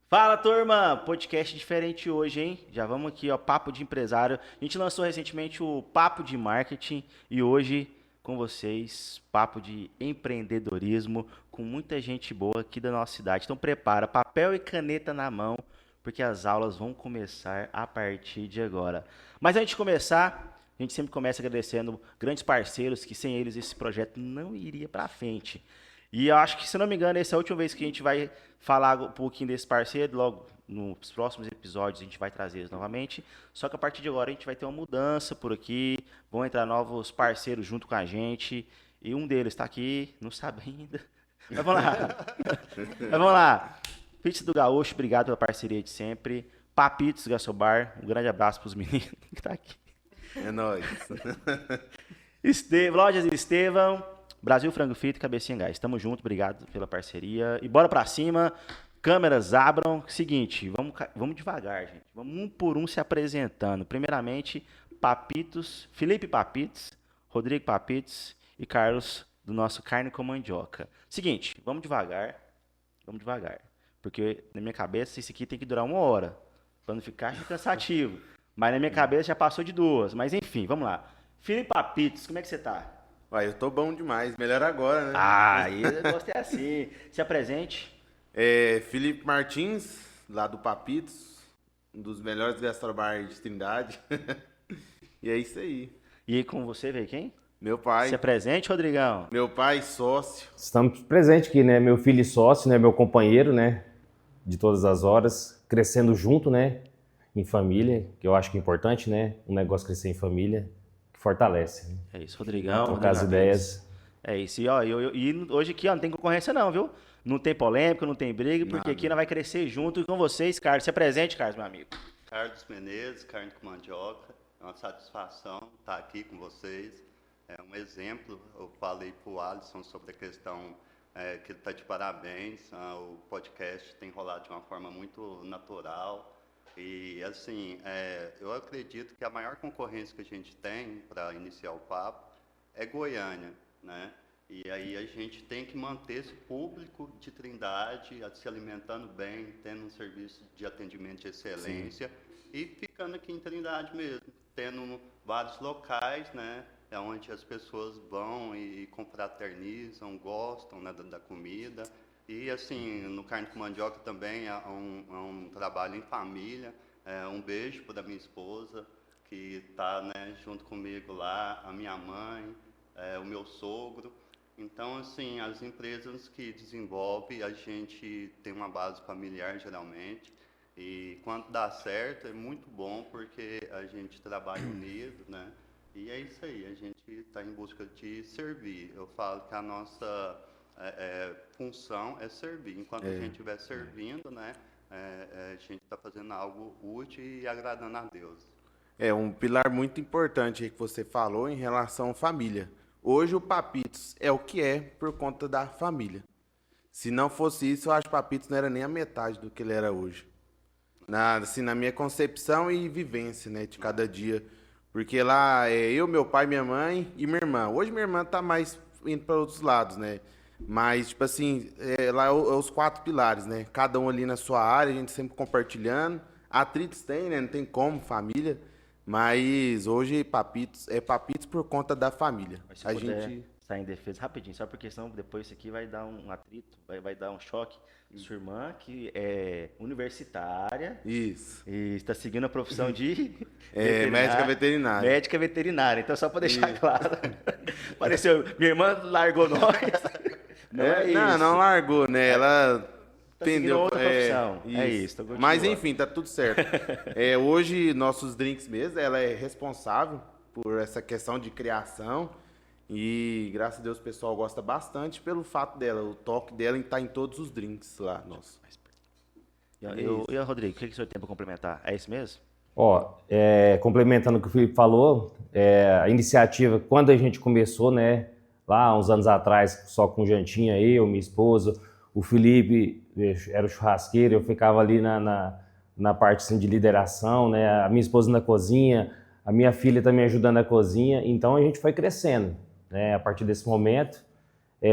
Fala, turma! Podcast diferente hoje, hein? Já vamos aqui, ó, Papo de Empresário. A gente lançou recentemente o Papo de Marketing e hoje com vocês, Papo de Empreendedorismo com muita gente boa aqui da nossa cidade. Então prepara papel e caneta na mão, porque as aulas vão começar a partir de agora. Mas antes de começar, a gente sempre começa agradecendo grandes parceiros que sem eles esse projeto não iria para frente. E eu acho que, se não me engano, essa é a última vez que a gente vai falar um pouquinho desse parceiro. Logo nos próximos episódios a gente vai trazer eles novamente. Só que a partir de agora a gente vai ter uma mudança por aqui. Vão entrar novos parceiros junto com a gente. E um deles está aqui, não sabe ainda. Mas vamos lá. Mas vamos lá. Pizza do Gaúcho, obrigado pela parceria de sempre. Papitos Gassobar, um grande abraço para os meninos que estão aqui. É nóis. Lojas Estevão, Brasil Frango Frito e Cabecinha Gás. Tamo junto, obrigado pela parceria. E bora pra cima. Câmeras abram. Seguinte, vamos devagar, gente. Vamos um por um se apresentando. Primeiramente, Papitos, Felipe Papitos, Rodrigo Papitos e Carlos do nosso Carne com Mandioca. Seguinte, vamos devagar. Vamos devagar. Porque na minha cabeça isso aqui tem que durar 1 hora. Pra não ficar cansativo. Mas na minha cabeça já passou de 2. Mas enfim, vamos lá. Felipe Papitos, como é que você tá? Uai, eu tô bom demais. Melhor agora, né? Ah, eu gostei assim. Se apresente. Felipe Martins, lá do Papitos, um dos melhores gastrobar de Trindade. E é isso aí. E aí com você veio quem? Meu pai. Se apresente, Rodrigão. Meu pai, sócio. Estamos presentes aqui, né? Meu filho e sócio, né? Meu companheiro, né? De todas as horas, crescendo junto, né? Em família, que eu acho que é importante, né? Um negócio crescer em família, que fortalece, né? É isso, Rodrigão. Trocar as ideias. É isso. E, ó, e hoje aqui ó, não tem concorrência não, viu? Não tem polêmica, não tem briga, porque Nada. aqui nós vai crescer junto com vocês, Carlos. Se apresente, Carlos, meu amigo. Carlos Menezes, Carne com Mandioca. É uma satisfação estar aqui com vocês. É um exemplo. Eu falei para o Alisson sobre a questão que ele está de parabéns. O podcast tem rolado de uma forma muito natural. E, assim, eu acredito que a maior concorrência que a gente tem para iniciar o papo é Goiânia, né? E aí a gente tem que manter esse público de Trindade se alimentando bem, tendo um serviço de atendimento de excelência. Sim. E ficando aqui em Trindade mesmo, tendo vários locais, né? É onde as pessoas vão e confraternizam, gostam, né, da comida. E assim, no Carne com Mandioca também é um trabalho em família. Um beijo para a minha esposa, que está, né, junto comigo lá, a minha mãe, o meu sogro. Então, assim, as empresas que desenvolvem, a gente tem uma base familiar, geralmente. E quando dá certo, é muito bom, porque a gente trabalha unido, né? E é isso aí, a gente está em busca de servir. Eu falo que a nossa função é servir. Enquanto a gente estiver servindo, né, a gente está fazendo algo útil e agradando a Deus. É um pilar muito importante aí que você falou em relação à família. Hoje o Papitos é o que é por conta da família. Se não fosse isso, eu acho que o Papitos não era nem a metade do que ele era hoje. Na minha concepção e vivência, né, de cada dia. Porque lá é eu, meu pai, minha mãe e minha irmã. Hoje minha irmã tá mais indo para outros lados, né? Mas, tipo assim, lá é os 4 pilares, né? Cada um ali na sua área, a gente sempre compartilhando. Atritos tem, né? Não tem como, família. Mas hoje Papitos é Papitos por conta da família. Mas se puder sair em defesa rapidinho, só porque senão depois isso aqui vai dar um atrito, vai dar um choque. Sua irmã, que é universitária. Isso. E está seguindo a profissão de médica veterinária. Médica veterinária. Então, só para deixar claro. Pareceu, minha irmã largou nós. Não largou, né? Ela entendeu outra profissão. É isso. Mas enfim, tá tudo certo. Hoje, nossos drinks mesmo, ela é responsável por essa questão de criação. E graças a Deus o pessoal gosta bastante pelo fato dela, o toque dela estar em todos os drinks lá. Nossa. E Rodrigo, o que o senhor tem para complementar? É isso mesmo? Ó, complementando o que o Felipe falou, a iniciativa, quando a gente começou, né? Lá uns anos atrás, só com jantinha, eu, minha esposa, o Felipe era o churrasqueiro, eu ficava ali na parte assim, de lideração, né? A minha esposa na cozinha, a minha filha também ajudando na cozinha, então a gente foi crescendo, né? A partir desse momento,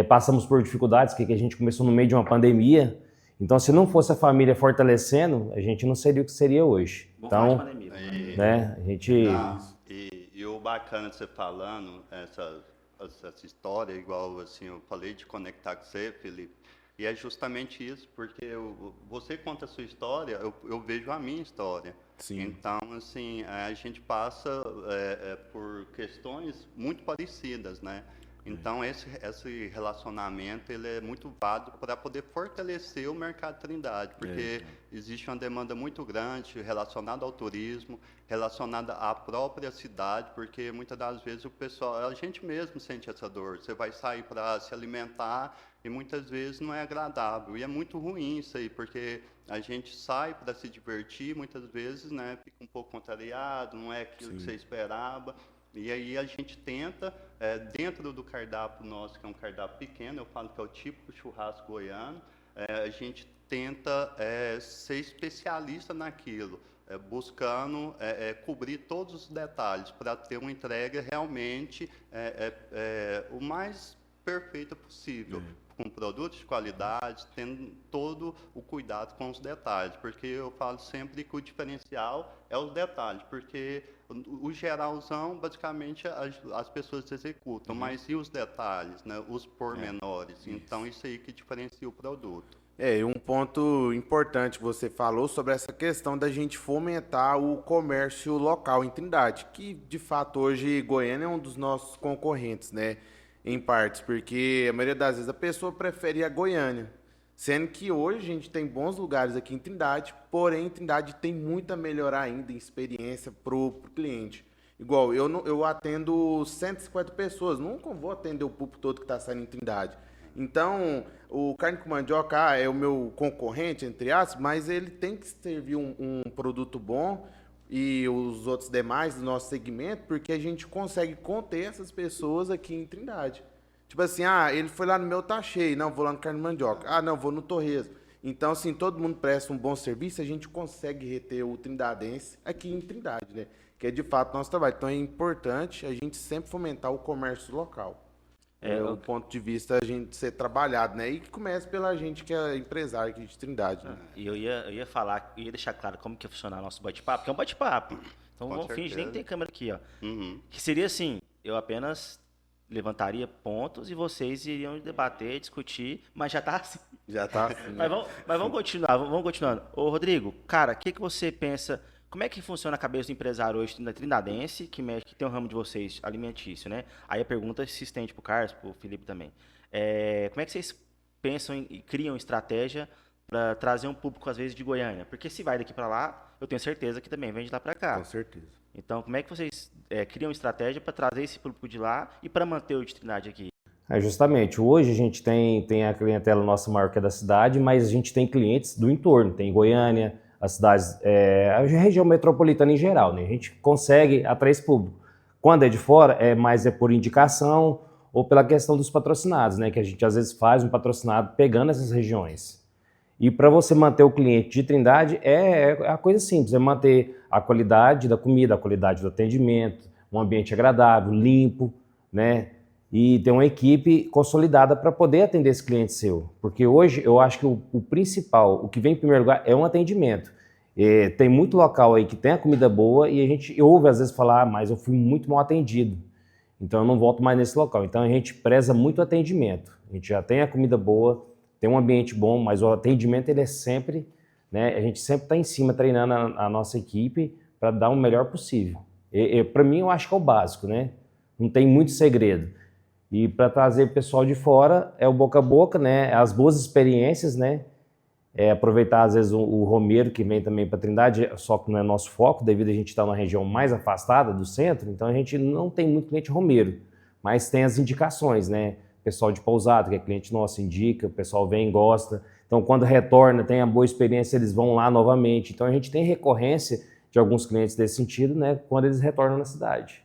passamos por dificuldades, que a gente começou no meio de uma pandemia, Então, se não fosse a família fortalecendo, a gente não seria o que seria hoje. Vamos falar de Então, pandemia. né, a gente... E o bacana de você falando, essa história, igual assim, eu falei de conectar com você, Felipe, e é justamente isso, porque você conta a sua história, eu vejo a minha história. Sim. Então, assim, a gente passa por questões muito parecidas, né? Então, esse relacionamento ele é muito válido para poder fortalecer o mercado Trindade, porque existe uma demanda muito grande relacionada ao turismo, relacionada à própria cidade, porque muitas das vezes o pessoal, a gente mesmo sente essa dor. Você vai sair para se alimentar e muitas vezes não é agradável. E é muito ruim isso aí, porque a gente sai para se divertir, muitas vezes, né, fica um pouco contrariado, não é aquilo que você esperava. E aí a gente tenta, dentro do cardápio nosso, que é um cardápio pequeno, eu falo que é o típico churrasco goiano, a gente tenta ser especialista naquilo, buscando cobrir todos os detalhes para ter uma entrega realmente o mais perfeita possível, com produtos de qualidade, tendo todo o cuidado com os detalhes, porque eu falo sempre que o diferencial é os detalhes, porque o geralzão, basicamente, as pessoas executam, mas e os detalhes, né, os pormenores? Então, isso aí que diferencia o produto. E um ponto importante que você falou sobre essa questão da gente fomentar o comércio local em Trindade, que de fato hoje Goiânia é um dos nossos concorrentes, né? Em partes, porque a maioria das vezes a pessoa prefere ir a Goiânia, sendo que hoje a gente tem bons lugares aqui em Trindade, porém Trindade tem muito a melhorar ainda em experiência pro cliente. Igual, eu atendo 150 pessoas, nunca vou atender o público todo que está saindo em Trindade. Então, o Carne com Mandioca é o meu concorrente, entre aspas, mas ele tem que servir um produto bom e os outros demais do nosso segmento, porque a gente consegue conter essas pessoas aqui em Trindade. Tipo assim, ele foi lá no meu, tá cheio, não, vou lá no Carne Mandioca. Não, vou no Torresmo. Então, assim, todo mundo presta um bom serviço, a gente consegue reter o trindadense aqui em Trindade, né? Que é de fato nosso trabalho. Então, é importante a gente sempre fomentar o comércio local. É o ponto de vista a gente ser trabalhado, né? E que começa pela gente que é empresário aqui de Trindade, né? E eu ia falar, eu ia deixar claro como que ia funcionar nosso bate-papo, que é um bate-papo. Então Com vamos fingir, nem certeza. tem câmera aqui, ó. Uhum. Que seria assim, eu apenas levantaria pontos e vocês iriam debater, discutir, mas já tá assim. Já tá assim, né? Mas vamos continuar, vamos continuando. Ô, Rodrigo, cara, o que você pensa, como é que funciona a cabeça do empresário hoje na Trindadense, que tem um ramo de vocês alimentício, né? Aí a pergunta se estende pro Carlos, pro Felipe também. Como é que vocês pensam e criam estratégia para trazer um público, às vezes, de Goiânia? Porque se vai daqui para lá, eu tenho certeza que também vem de lá para cá. Com certeza. Então, como é que vocês criam estratégia para trazer esse público de lá e para manter o de Trindade aqui? Justamente, hoje a gente tem a clientela nossa maior que é da cidade, mas a gente tem clientes do entorno, tem Goiânia, as cidades, a região metropolitana em geral, né? A gente consegue atrair esse público. Quando é de fora, mais por indicação ou pela questão dos patrocinados, né? Que a gente às vezes faz um patrocinado pegando essas regiões. E para você manter o cliente de Trindade é a coisa simples, é manter a qualidade da comida, a qualidade do atendimento, um ambiente agradável, limpo, né? E ter uma equipe consolidada para poder atender esse cliente seu. Porque hoje eu acho que o principal, o que vem em primeiro lugar é um atendimento. Tem muito local aí que tem a comida boa e a gente ouve às vezes falar, mas eu fui muito mal atendido, então eu não volto mais nesse local. Então a gente preza muito o atendimento. A gente já tem a comida boa, tem um ambiente bom, mas o atendimento ele é sempre, né? A gente sempre está em cima treinando a nossa equipe para dar o melhor possível. Para mim eu acho que é o básico, né? Não tem muito segredo. E para trazer o pessoal de fora é o boca a boca, né? As boas experiências, né? Aproveitar às vezes o romeiro que vem também para Trindade, só que não é nosso foco, devido a gente estar numa região mais afastada do centro, então a gente não tem muito cliente romeiro, mas tem as indicações, né? Pessoal de pousada, que é cliente nosso, indica, o pessoal vem, gosta. Então quando retorna, tem a boa experiência, eles vão lá novamente. Então a gente tem recorrência de alguns clientes desse sentido, né? Quando eles retornam na cidade.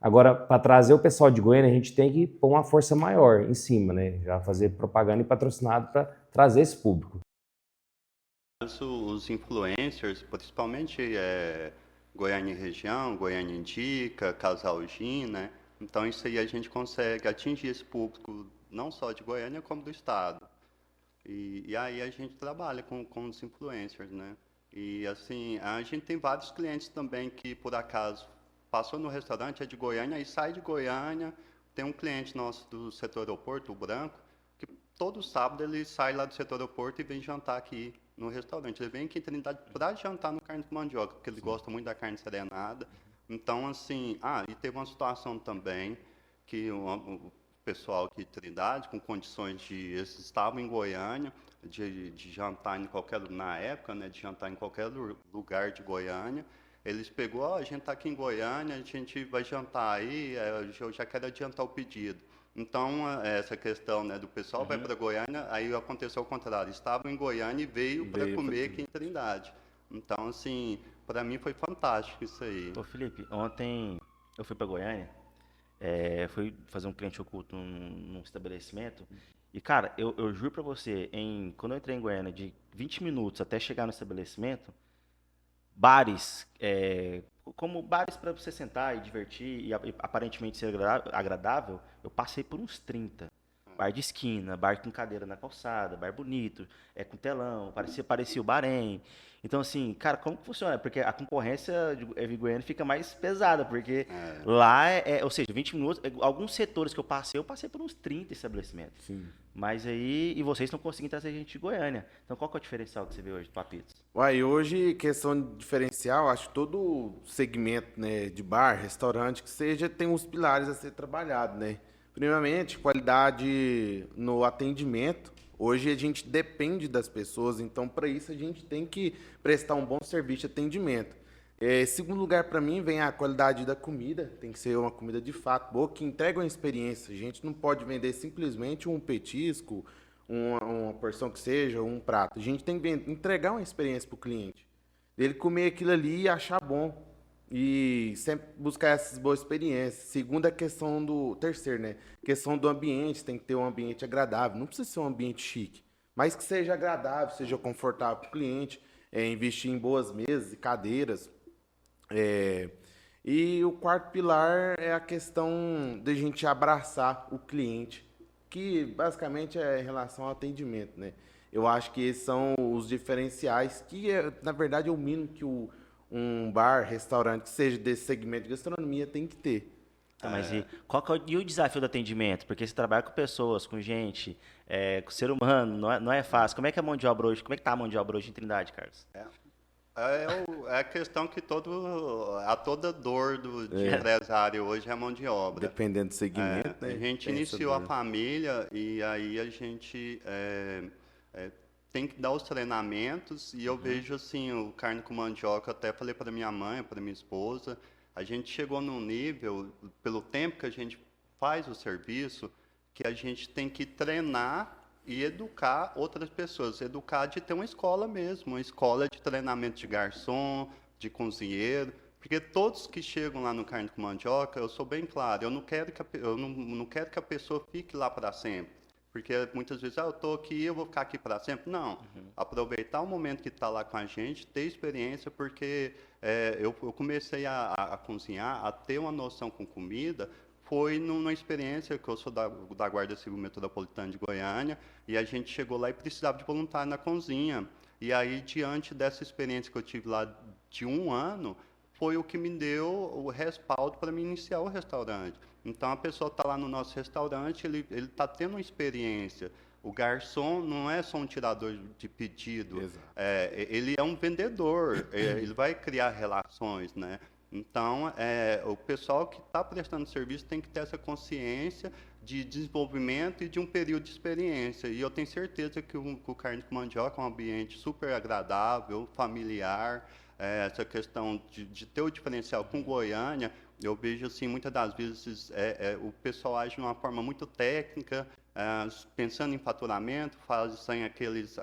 Agora, para trazer o pessoal de Goiânia, a gente tem que pôr uma força maior em cima, né? Já fazer propaganda e patrocinado para trazer esse público. Os influencers, principalmente Goiânia Região, Goiânia Indica, Casal Gin, né? Então, isso aí a gente consegue atingir esse público não só de Goiânia, como do estado. E aí a gente trabalha com os influencers, né? E assim, a gente tem vários clientes também que, por acaso, passou no restaurante, é de Goiânia e sai de Goiânia. Tem um cliente nosso do setor aeroporto, o Branco, que todo sábado ele sai lá do setor aeroporto e vem jantar aqui no restaurante. Ele vem aqui em Trindade para jantar no carne com mandioca, porque ele gosta muito da carne serenada. Então, assim, e teve uma situação também que o pessoal aqui de Trindade, com condições de... Eles estavam em Goiânia, de jantar em qualquer... Na época, né, de jantar em qualquer lugar de Goiânia. Eles pegou, a gente está aqui em Goiânia, a gente vai jantar aí, eu já quero adiantar o pedido. Então, essa questão, né, do pessoal vai para Goiânia, aí aconteceu o contrário. Estavam em Goiânia e veio para comer aqui em Trindade. Então, assim, para mim foi fantástico isso aí. Ô, Felipe, ontem eu fui para Goiânia, fui fazer um cliente oculto num estabelecimento. E, cara, eu juro para você, quando eu entrei em Goiânia, de 20 minutos até chegar no estabelecimento, bares, como bares para você sentar e divertir e aparentemente ser agradável, eu passei por uns 30. Bar de esquina, bar com cadeira na calçada, bar bonito, com telão, parecia o Bahrein. Então, assim, cara, como que funciona? Porque a concorrência de Goiânia fica mais pesada, porque lá ou seja, 20 minutos, alguns setores que eu passei por uns 30 estabelecimentos. Sim. Mas aí, e vocês não conseguem trazer gente de Goiânia. Então, qual que é o diferencial que você vê hoje do Papitos? Uai, hoje, questão de diferencial, acho que todo segmento, né, de bar, restaurante, que seja, tem uns pilares a ser trabalhado, né? Primeiramente, qualidade no atendimento. Hoje a gente depende das pessoas, então para isso a gente tem que prestar um bom serviço de atendimento. Segundo lugar, para mim, vem a qualidade da comida. Tem que ser uma comida de fato boa, que entrega uma experiência. A gente não pode vender simplesmente um petisco, uma porção que seja, um prato. A gente tem que entregar uma experiência para o cliente. Ele comer aquilo ali e achar bom. E sempre buscar essas boas experiências. Segunda questão terceiro, né? Questão do ambiente, tem que ter um ambiente agradável. Não precisa ser um ambiente chique, mas que seja agradável, seja confortável para o cliente. Investir em boas mesas e cadeiras. E o quarto pilar é a questão de a gente abraçar o cliente, que basicamente é em relação ao atendimento, né? Eu acho que esses são os diferenciais, que na verdade é o mínimo que um bar, restaurante, que seja desse segmento de gastronomia, tem que ter. Tá, mas e o desafio do atendimento? Porque você trabalha com pessoas, com gente, com ser humano, não é fácil. Como é que é a mão de obra hoje? Como é que tá a mão de obra hoje em Trindade, Carlos? É a questão que toda dor de empresário hoje é a mão de obra. Dependendo do segmento, né? A gente iniciou a família e aí a gente tem que dar os treinamentos e eu vejo assim, o carne com mandioca, até falei para minha mãe, para minha esposa, a gente chegou num nível, pelo tempo que a gente faz o serviço, que a gente tem que treinar e educar outras pessoas, educar de ter uma escola mesmo, uma escola de treinamento de garçom, de cozinheiro, porque todos que chegam lá no carne com mandioca, eu sou bem claro, eu não quero que a pessoa fique lá para sempre. Porque muitas vezes, eu estou aqui, eu vou ficar aqui para sempre. Não, aproveitar o momento que está lá com a gente, ter experiência, porque eu comecei a cozinhar, a ter uma noção com comida, foi numa experiência que eu sou da Guarda Civil Metropolitana de Goiânia, e a gente chegou lá e precisava de voluntário na cozinha. E aí, diante dessa experiência que eu tive lá de 1 ano, foi o que me deu o respaldo para me iniciar o restaurante. Então, a pessoa está lá no nosso restaurante, ele está tendo uma experiência. O garçom não é só um tirador de pedido, ele é um vendedor, ele vai criar relações, né? Então, o pessoal que está prestando serviço tem que ter essa consciência de desenvolvimento e de um período de experiência. E eu tenho certeza que o Carne com Mandioca é um ambiente super agradável, familiar. Essa questão de ter o diferencial com Goiânia, eu vejo assim, muitas das vezes o pessoal age de uma forma muito técnica, pensando em faturamento, fazem aqueles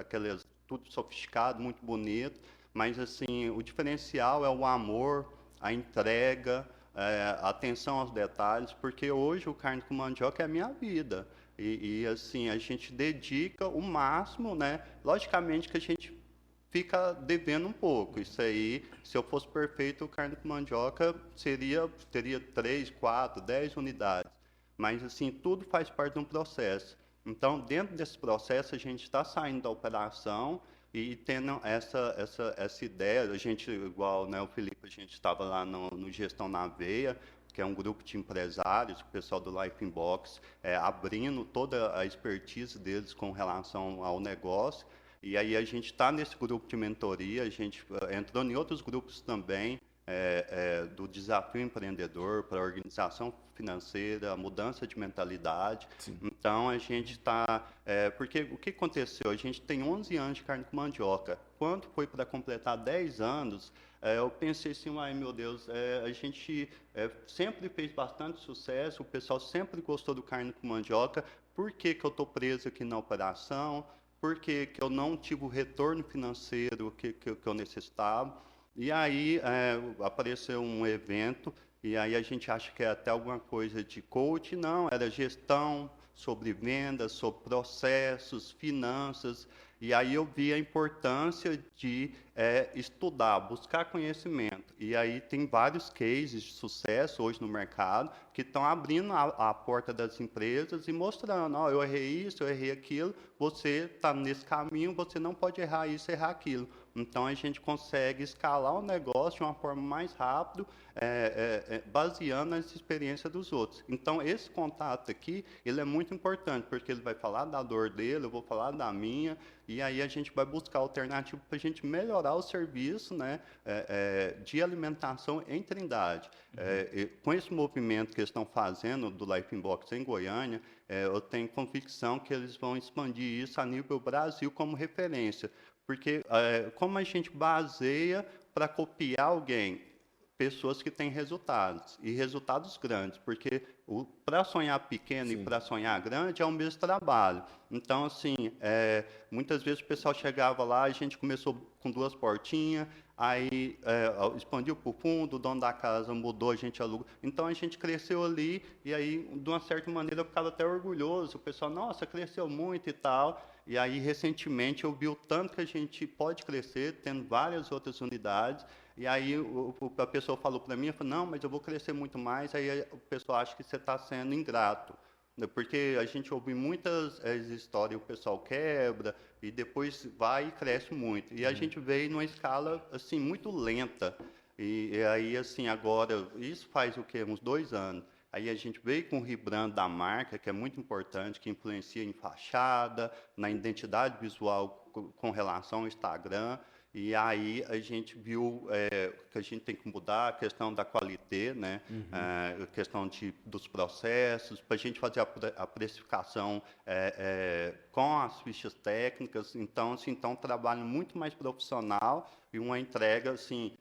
tudo sofisticado, muito bonito, mas assim, o diferencial é o amor, a entrega, a atenção aos detalhes, porque hoje o carne com mandioca é a minha vida. E assim, a gente dedica o máximo, né? Logicamente que a gente fica devendo um pouco. Isso aí, se eu fosse perfeito, o carne com mandioca teria 3, 4, 10 unidades. Mas, assim, tudo faz parte de um processo. Então, dentro desse processo, a gente está saindo da operação e tendo essa ideia, a gente, igual, né, o Felipe, a gente estava lá no Gestão na Veia, que é um grupo de empresários, o pessoal do Life Inbox, abrindo toda a expertise deles com relação ao negócio. E aí a gente está nesse grupo de mentoria, a gente entrou em outros grupos também, do desafio empreendedor para a organização financeira, a mudança de mentalidade. Sim. Então, a gente está... porque o que aconteceu? A gente tem 11 anos de carne com mandioca. Quando foi para completar 10 anos, eu pensei assim, ai meu Deus, a gente sempre fez bastante sucesso, o pessoal sempre gostou do carne com mandioca, por que que eu estou preso aqui na operação? Por que que eu não tive o retorno financeiro que eu necessitava? E aí apareceu um evento, e aí a gente acha que é até alguma coisa de coach, não, era gestão, sobre vendas, sobre processos, finanças, e aí eu vi a importância de estudar, buscar conhecimento. E aí tem vários cases de sucesso hoje no mercado que estão abrindo a porta das empresas e mostrando, eu errei isso, eu errei aquilo, você está nesse caminho, você não pode errar isso, errar aquilo. Então, a gente consegue escalar o negócio de uma forma mais rápida, baseando nas experiências dos outros. Então, esse contato aqui, ele é muito importante, porque ele vai falar da dor dele, eu vou falar da minha, e aí a gente vai buscar alternativa para a gente melhorar o serviço, né, de alimentação em Trindade. Com esse movimento que eles estão fazendo do Life Inbox em Goiânia, eu tenho convicção que eles vão expandir isso a nível Brasil como referência. Porque como a gente baseia para copiar alguém? Pessoas que têm resultados, e resultados grandes, porque para sonhar pequeno Sim. e para sonhar grande é o mesmo trabalho. Então, assim, muitas vezes o pessoal chegava lá, a gente começou com 2 portinhas, aí expandiu para o fundo, o dono da casa mudou, a gente alugou. Então, a gente cresceu ali, e aí, de uma certa maneira, eu ficava até orgulhoso. O pessoal, nossa, cresceu muito e tal. E aí, recentemente, eu vi o tanto que a gente pode crescer, tendo várias outras unidades. E aí, a pessoa falou para mim, não, mas eu vou crescer muito mais. Aí, o pessoal acha que você está sendo ingrato. Porque a gente ouve muitas histórias, o pessoal quebra, e depois vai e cresce muito. E a gente veio numa escala, assim, muito lenta. E aí, assim, agora, isso faz o quê? Uns 2 anos. Aí a gente veio com o rebrand da marca, que é muito importante, que influencia em fachada, na identidade visual com relação ao Instagram. E aí a gente viu que a gente tem que mudar a questão da qualité, né? A questão dos processos, para a gente fazer a precificação com as fichas técnicas. Então, assim, um trabalho muito mais profissional e uma entrega, assim,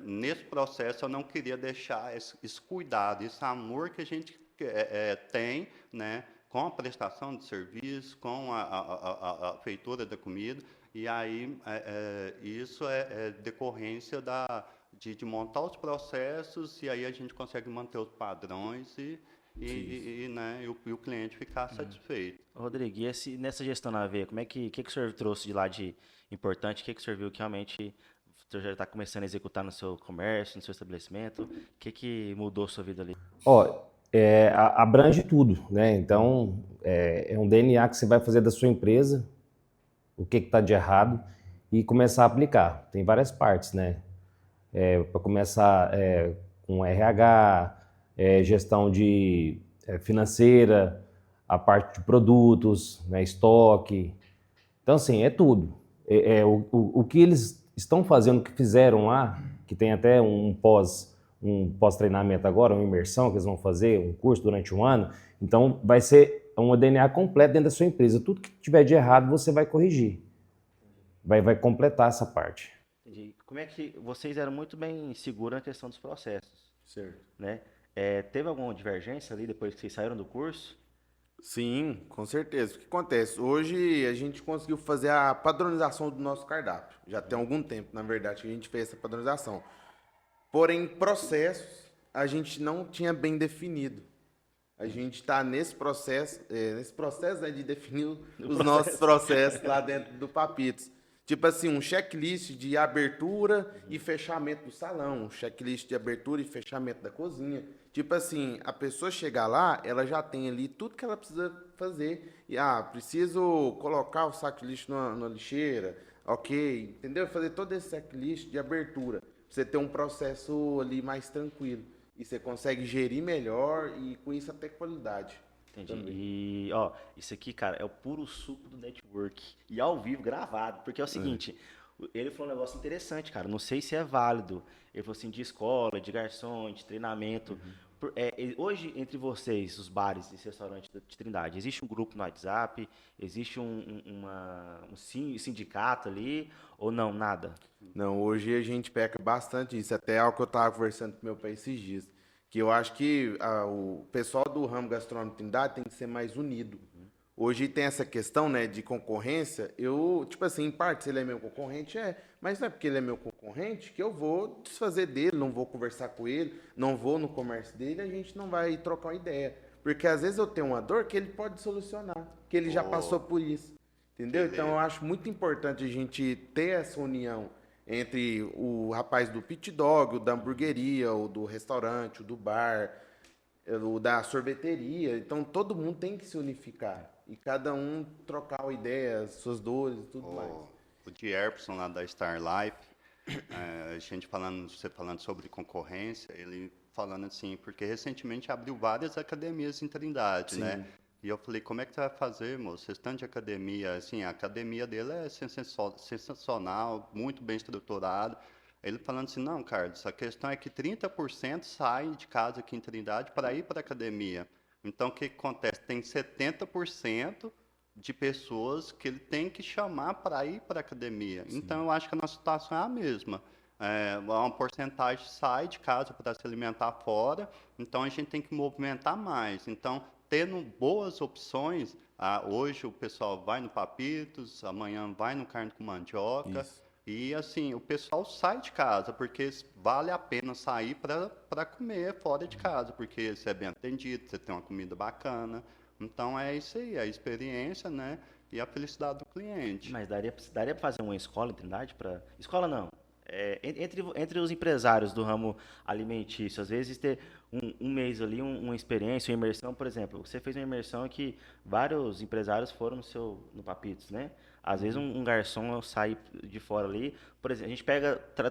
nesse processo eu não queria deixar esse cuidado, esse amor que a gente tem, né, com a prestação de serviço, com a feitura da comida, e aí isso é decorrência de montar os processos, e aí a gente consegue manter os padrões né, e o cliente ficar satisfeito. Rodrigo, e nessa gestão na veia, como que o senhor trouxe de lá de importante, o que o senhor viu que realmente o senhor já está começando a executar no seu comércio, no seu estabelecimento? O que mudou a sua vida ali? Abrange tudo, né? Então, é um DNA que você vai fazer da sua empresa, o que está de errado, e começar a aplicar. Tem várias partes, né? Para começar com RH, gestão financeira, a parte de produtos, né? Estoque. Então, assim, é tudo. O que eles estão fazendo, o que fizeram lá, que tem até um pós-treinamento agora, uma imersão que eles vão fazer, um curso durante 1 ano. Então, vai ser um DNA completo dentro da sua empresa. Tudo que tiver de errado, você vai corrigir. Vai completar essa parte. Entendi. Como é que vocês eram muito bem seguros na questão dos processos? Certo. Né? Teve alguma divergência ali depois que vocês saíram do curso? Sim, com certeza. O que acontece? Hoje a gente conseguiu fazer a padronização do nosso cardápio. Já tem algum tempo, na verdade, que a gente fez essa padronização. Porém, processos a gente não tinha bem definido. A gente está nesse processo, né, de definir os nossos processos lá dentro do Papitos. Tipo assim, um checklist de abertura e fechamento do salão, um checklist de abertura e fechamento da cozinha. Tipo assim, a pessoa chegar lá, ela já tem ali tudo que ela precisa fazer. E, preciso colocar o saco de lixo na lixeira, ok, entendeu? Fazer todo esse saco de lixo de abertura. Pra você ter um processo ali mais tranquilo. E você consegue gerir melhor e com isso até qualidade. Entendi. Também. E, ó, isso aqui, cara, é o puro suco do network. E ao vivo, gravado. Porque é o seguinte, ele falou um negócio interessante, cara. Não sei se é válido. Ele falou assim, de escola, de garçom, de treinamento. Hoje, entre vocês, os bares e restaurantes de Trindade, existe um grupo no WhatsApp? Existe sindicato ali? Ou não, nada? Não, hoje a gente peca bastante isso. Até é algo que eu estava conversando com meu pai esses dias. Que eu acho que o pessoal do ramo gastronômico Trindade tem que ser mais unido. Hoje tem essa questão, né, de concorrência. Eu, tipo assim, em parte, se ele é meu concorrente, mas não é porque ele é meu concorrente que eu vou desfazer dele, não vou conversar com ele, não vou no comércio dele, a gente não vai trocar uma ideia. Porque às vezes eu tenho uma dor que ele pode solucionar, que ele já passou por isso. Entendeu? Então eu acho muito importante a gente ter essa união entre o rapaz do pit dog, o da hamburgueria, o do restaurante, o do bar, o da sorveteria. Então todo mundo tem que se unificar e cada um trocar uma ideia, suas dores e tudo mais. O Dierson lá da Star Life, a gente você falando sobre concorrência, ele falando assim, porque recentemente abriu várias academias em Trindade, né? E eu falei, como é que você vai fazer, moço? Vocês estão de academia, assim, a academia dele é sensacional, muito bem estruturada. Ele falando assim, não, Carlos, a questão é que 30% saem de casa aqui em Trindade para ir para a academia. Então, o que acontece? Tem 70% de pessoas que ele tem que chamar para ir para a academia. Sim. Então, eu acho que a nossa situação é a mesma. Uma porcentagem sai de casa para se alimentar fora, então a gente tem que movimentar mais. Então, tendo boas opções, hoje o pessoal vai no Papitos, amanhã vai no Carne com Mandioca. Isso. E assim, o pessoal sai de casa, porque vale a pena sair para comer fora de casa, porque você é bem atendido, você tem uma comida bacana. Então é isso aí, a experiência, né? E a felicidade do cliente. Mas daria para fazer uma escola em Trindade? Escola não. Entre os empresários do ramo alimentício, às vezes ter um mês ali, uma experiência, uma imersão, por exemplo, você fez uma imersão que vários empresários foram no Papitos, né? Às vezes um garçom sai de fora ali, por exemplo, a gente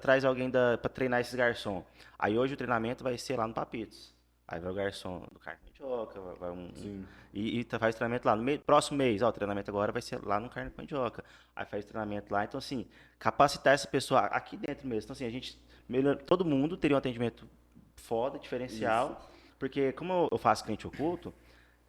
traz alguém para treinar esses garçom. Aí hoje o treinamento vai ser lá no Papitos. Aí vai o garçom do Carne com Mandioca, e faz treinamento lá. Próximo mês, o treinamento agora vai ser lá no Carne com Mandioca. Aí faz treinamento lá. Então, assim, capacitar essa pessoa aqui dentro mesmo. Então, assim, todo mundo teria um atendimento foda, diferencial. Isso. Porque, como eu faço cliente oculto,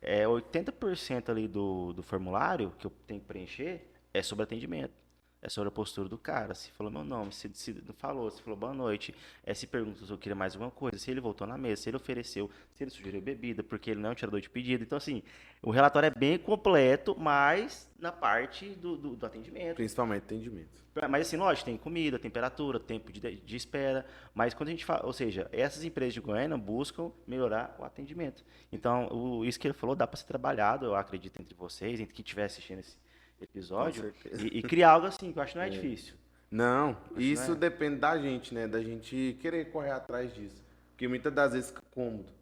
80% ali do formulário que eu tenho que preencher é sobre atendimento. É sobre a postura do cara. Se falou meu nome, se não falou, se falou boa noite, se perguntou se eu queria mais alguma coisa, se ele voltou na mesa, se ele ofereceu, se ele sugeriu bebida, porque ele não é um tirador de pedido. Então, assim, o relatório é bem completo, mas na parte do atendimento. Principalmente atendimento. Mas, assim, lógico, tem comida, temperatura, tempo de espera. Mas quando a gente fala, ou seja, essas empresas de Goiânia buscam melhorar o atendimento. Então, isso que ele falou dá para ser trabalhado, eu acredito, entre vocês, entre quem estiver assistindo esse episódio e criar algo assim, que eu acho que não é difícil. Não, isso depende da gente, né? Da gente querer correr atrás disso. Porque muitas das vezes fica cômodo.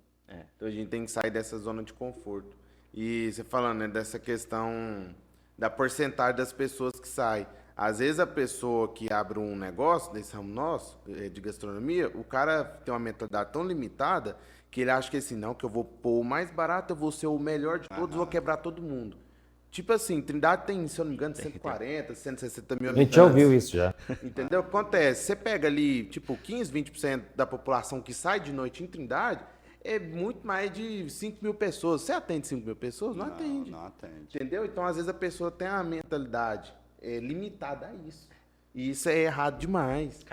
Então a gente tem que sair dessa zona de conforto. E você falando, né, dessa questão da porcentagem das pessoas que saem. Às vezes a pessoa que abre um negócio nesse ramo nosso, de gastronomia, o cara tem uma mentalidade tão limitada que ele acha que assim, não, que eu vou pôr o mais barato, eu vou ser o melhor de todos, vou quebrar todo mundo. Tipo assim, Trindade tem, se eu não me engano, 140, 160 mil habitantes. A gente já ouviu isso já. Entendeu? Acontece, você pega ali, tipo, 15, 20% da população que sai de noite em Trindade, é muito mais de 5 mil pessoas. Você atende 5 mil pessoas? Não atende. Não atende. Entendeu? Então, às vezes, a pessoa tem uma mentalidade limitada a isso. E isso é errado demais.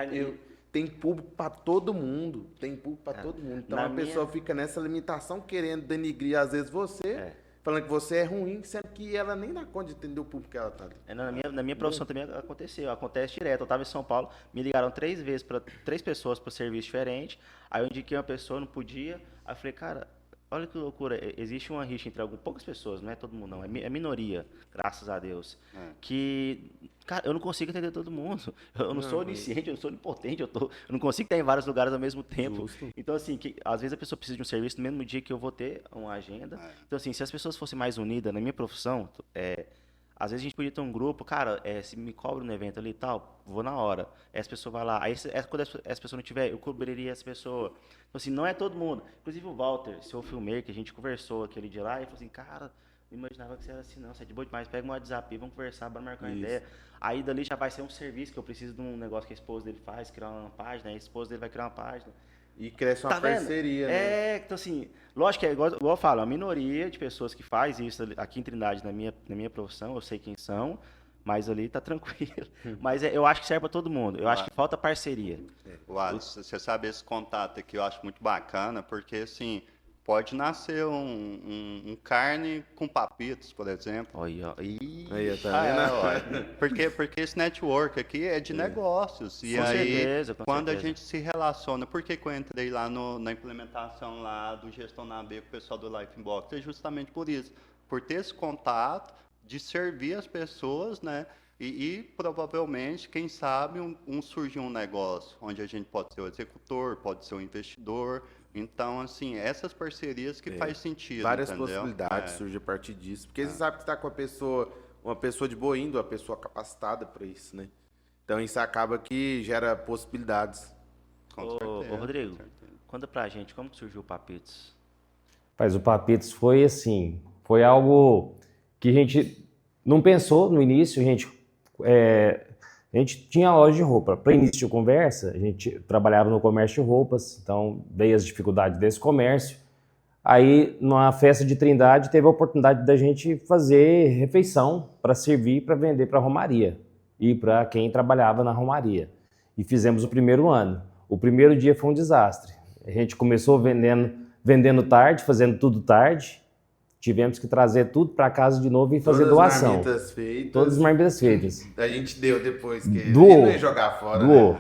Tem público para todo mundo. Tem público para todo mundo. Então, a pessoa fica nessa limitação, querendo denigrir, às vezes, você... Falando que você é ruim, sendo que ela nem dá conta de entender o público que ela tá ali. Na minha profissão também aconteceu. Acontece direto. Eu estava em São Paulo, me ligaram 3 vezes para 3 pessoas para serviço diferente. Aí eu indiquei uma pessoa, não podia. Aí eu falei, cara, olha que loucura, existe uma rixa entre poucas pessoas, não é todo mundo não, é minoria, graças a Deus, que, cara, eu não consigo entender todo mundo, eu não sou onisciente, eu não sou onipotente, eu não consigo estar em vários lugares ao mesmo tempo. Justo. Então, assim, às vezes a pessoa precisa de um serviço no mesmo dia que eu vou ter uma agenda. Então, assim, se as pessoas fossem mais unidas na minha profissão, às vezes a gente podia ter um grupo, cara, se me cobra um evento ali e tal, vou na hora. Aí as pessoas vão lá. Aí quando essa pessoa não tiver, eu cobriria essa pessoa. Então, assim, não é todo mundo. Inclusive o Walter, seu filmmaker, que a gente conversou aquele dia lá, e falou assim, cara, não imaginava que você era assim, não. Você é de boa demais, pega um WhatsApp, vamos conversar, bora marcar uma ideia. Aí dali já vai ser um serviço, que eu preciso de um negócio que a esposa dele faz, criar uma página, aí a esposa dele vai criar uma página. E cresce uma Tá vendo? parceria, né? Então assim, lógico que é igual eu falo, a minoria de pessoas que faz isso aqui em Trindade, na minha profissão, eu sei quem são, mas ali tá tranquilo. Mas eu acho que serve para todo mundo. Eu acho que falta parceria. O Alisson, você sabe esse contato aqui, eu acho muito bacana, porque assim, pode nascer um carne com papitos, por exemplo. Olha, ó. Aí, tá vendo? Porque esse network aqui é de negócios. E Com aí, certeza, com quando certeza. a gente se relaciona, por que eu entrei lá na implementação lá do Gestão na B com o pessoal do Life Inbox? É justamente por isso, por ter esse contato, de servir as pessoas, né? E provavelmente, quem sabe, surgir um negócio onde a gente pode ser o executor, pode ser o investidor. Então, assim, essas parcerias que faz sentido, Várias entendeu? possibilidades surgem a partir disso. Porque você sabe que está com uma pessoa de boa índole, uma pessoa capacitada para isso, né? Então isso acaba que gera possibilidades. Com Ô, certeza, Rodrigo, com certeza. conta pra gente, como que surgiu o Papitos? Mas o Papitos foi assim, foi algo que a gente não pensou no início, a gente tinha loja de roupa. Para início de conversa, a gente trabalhava no comércio de roupas, então veio as dificuldades desse comércio. Aí, numa festa de Trindade, teve a oportunidade da gente fazer refeição para servir para vender para a Romaria e para quem trabalhava na Romaria. E fizemos o primeiro ano. O primeiro dia foi um desastre. A gente começou vendendo tarde, fazendo tudo tarde. Tivemos que trazer tudo para casa de novo e fazer doação. Todas as marmitas feitas. A gente deu depois, que Doou. ele não ia jogar fora, Doou. né?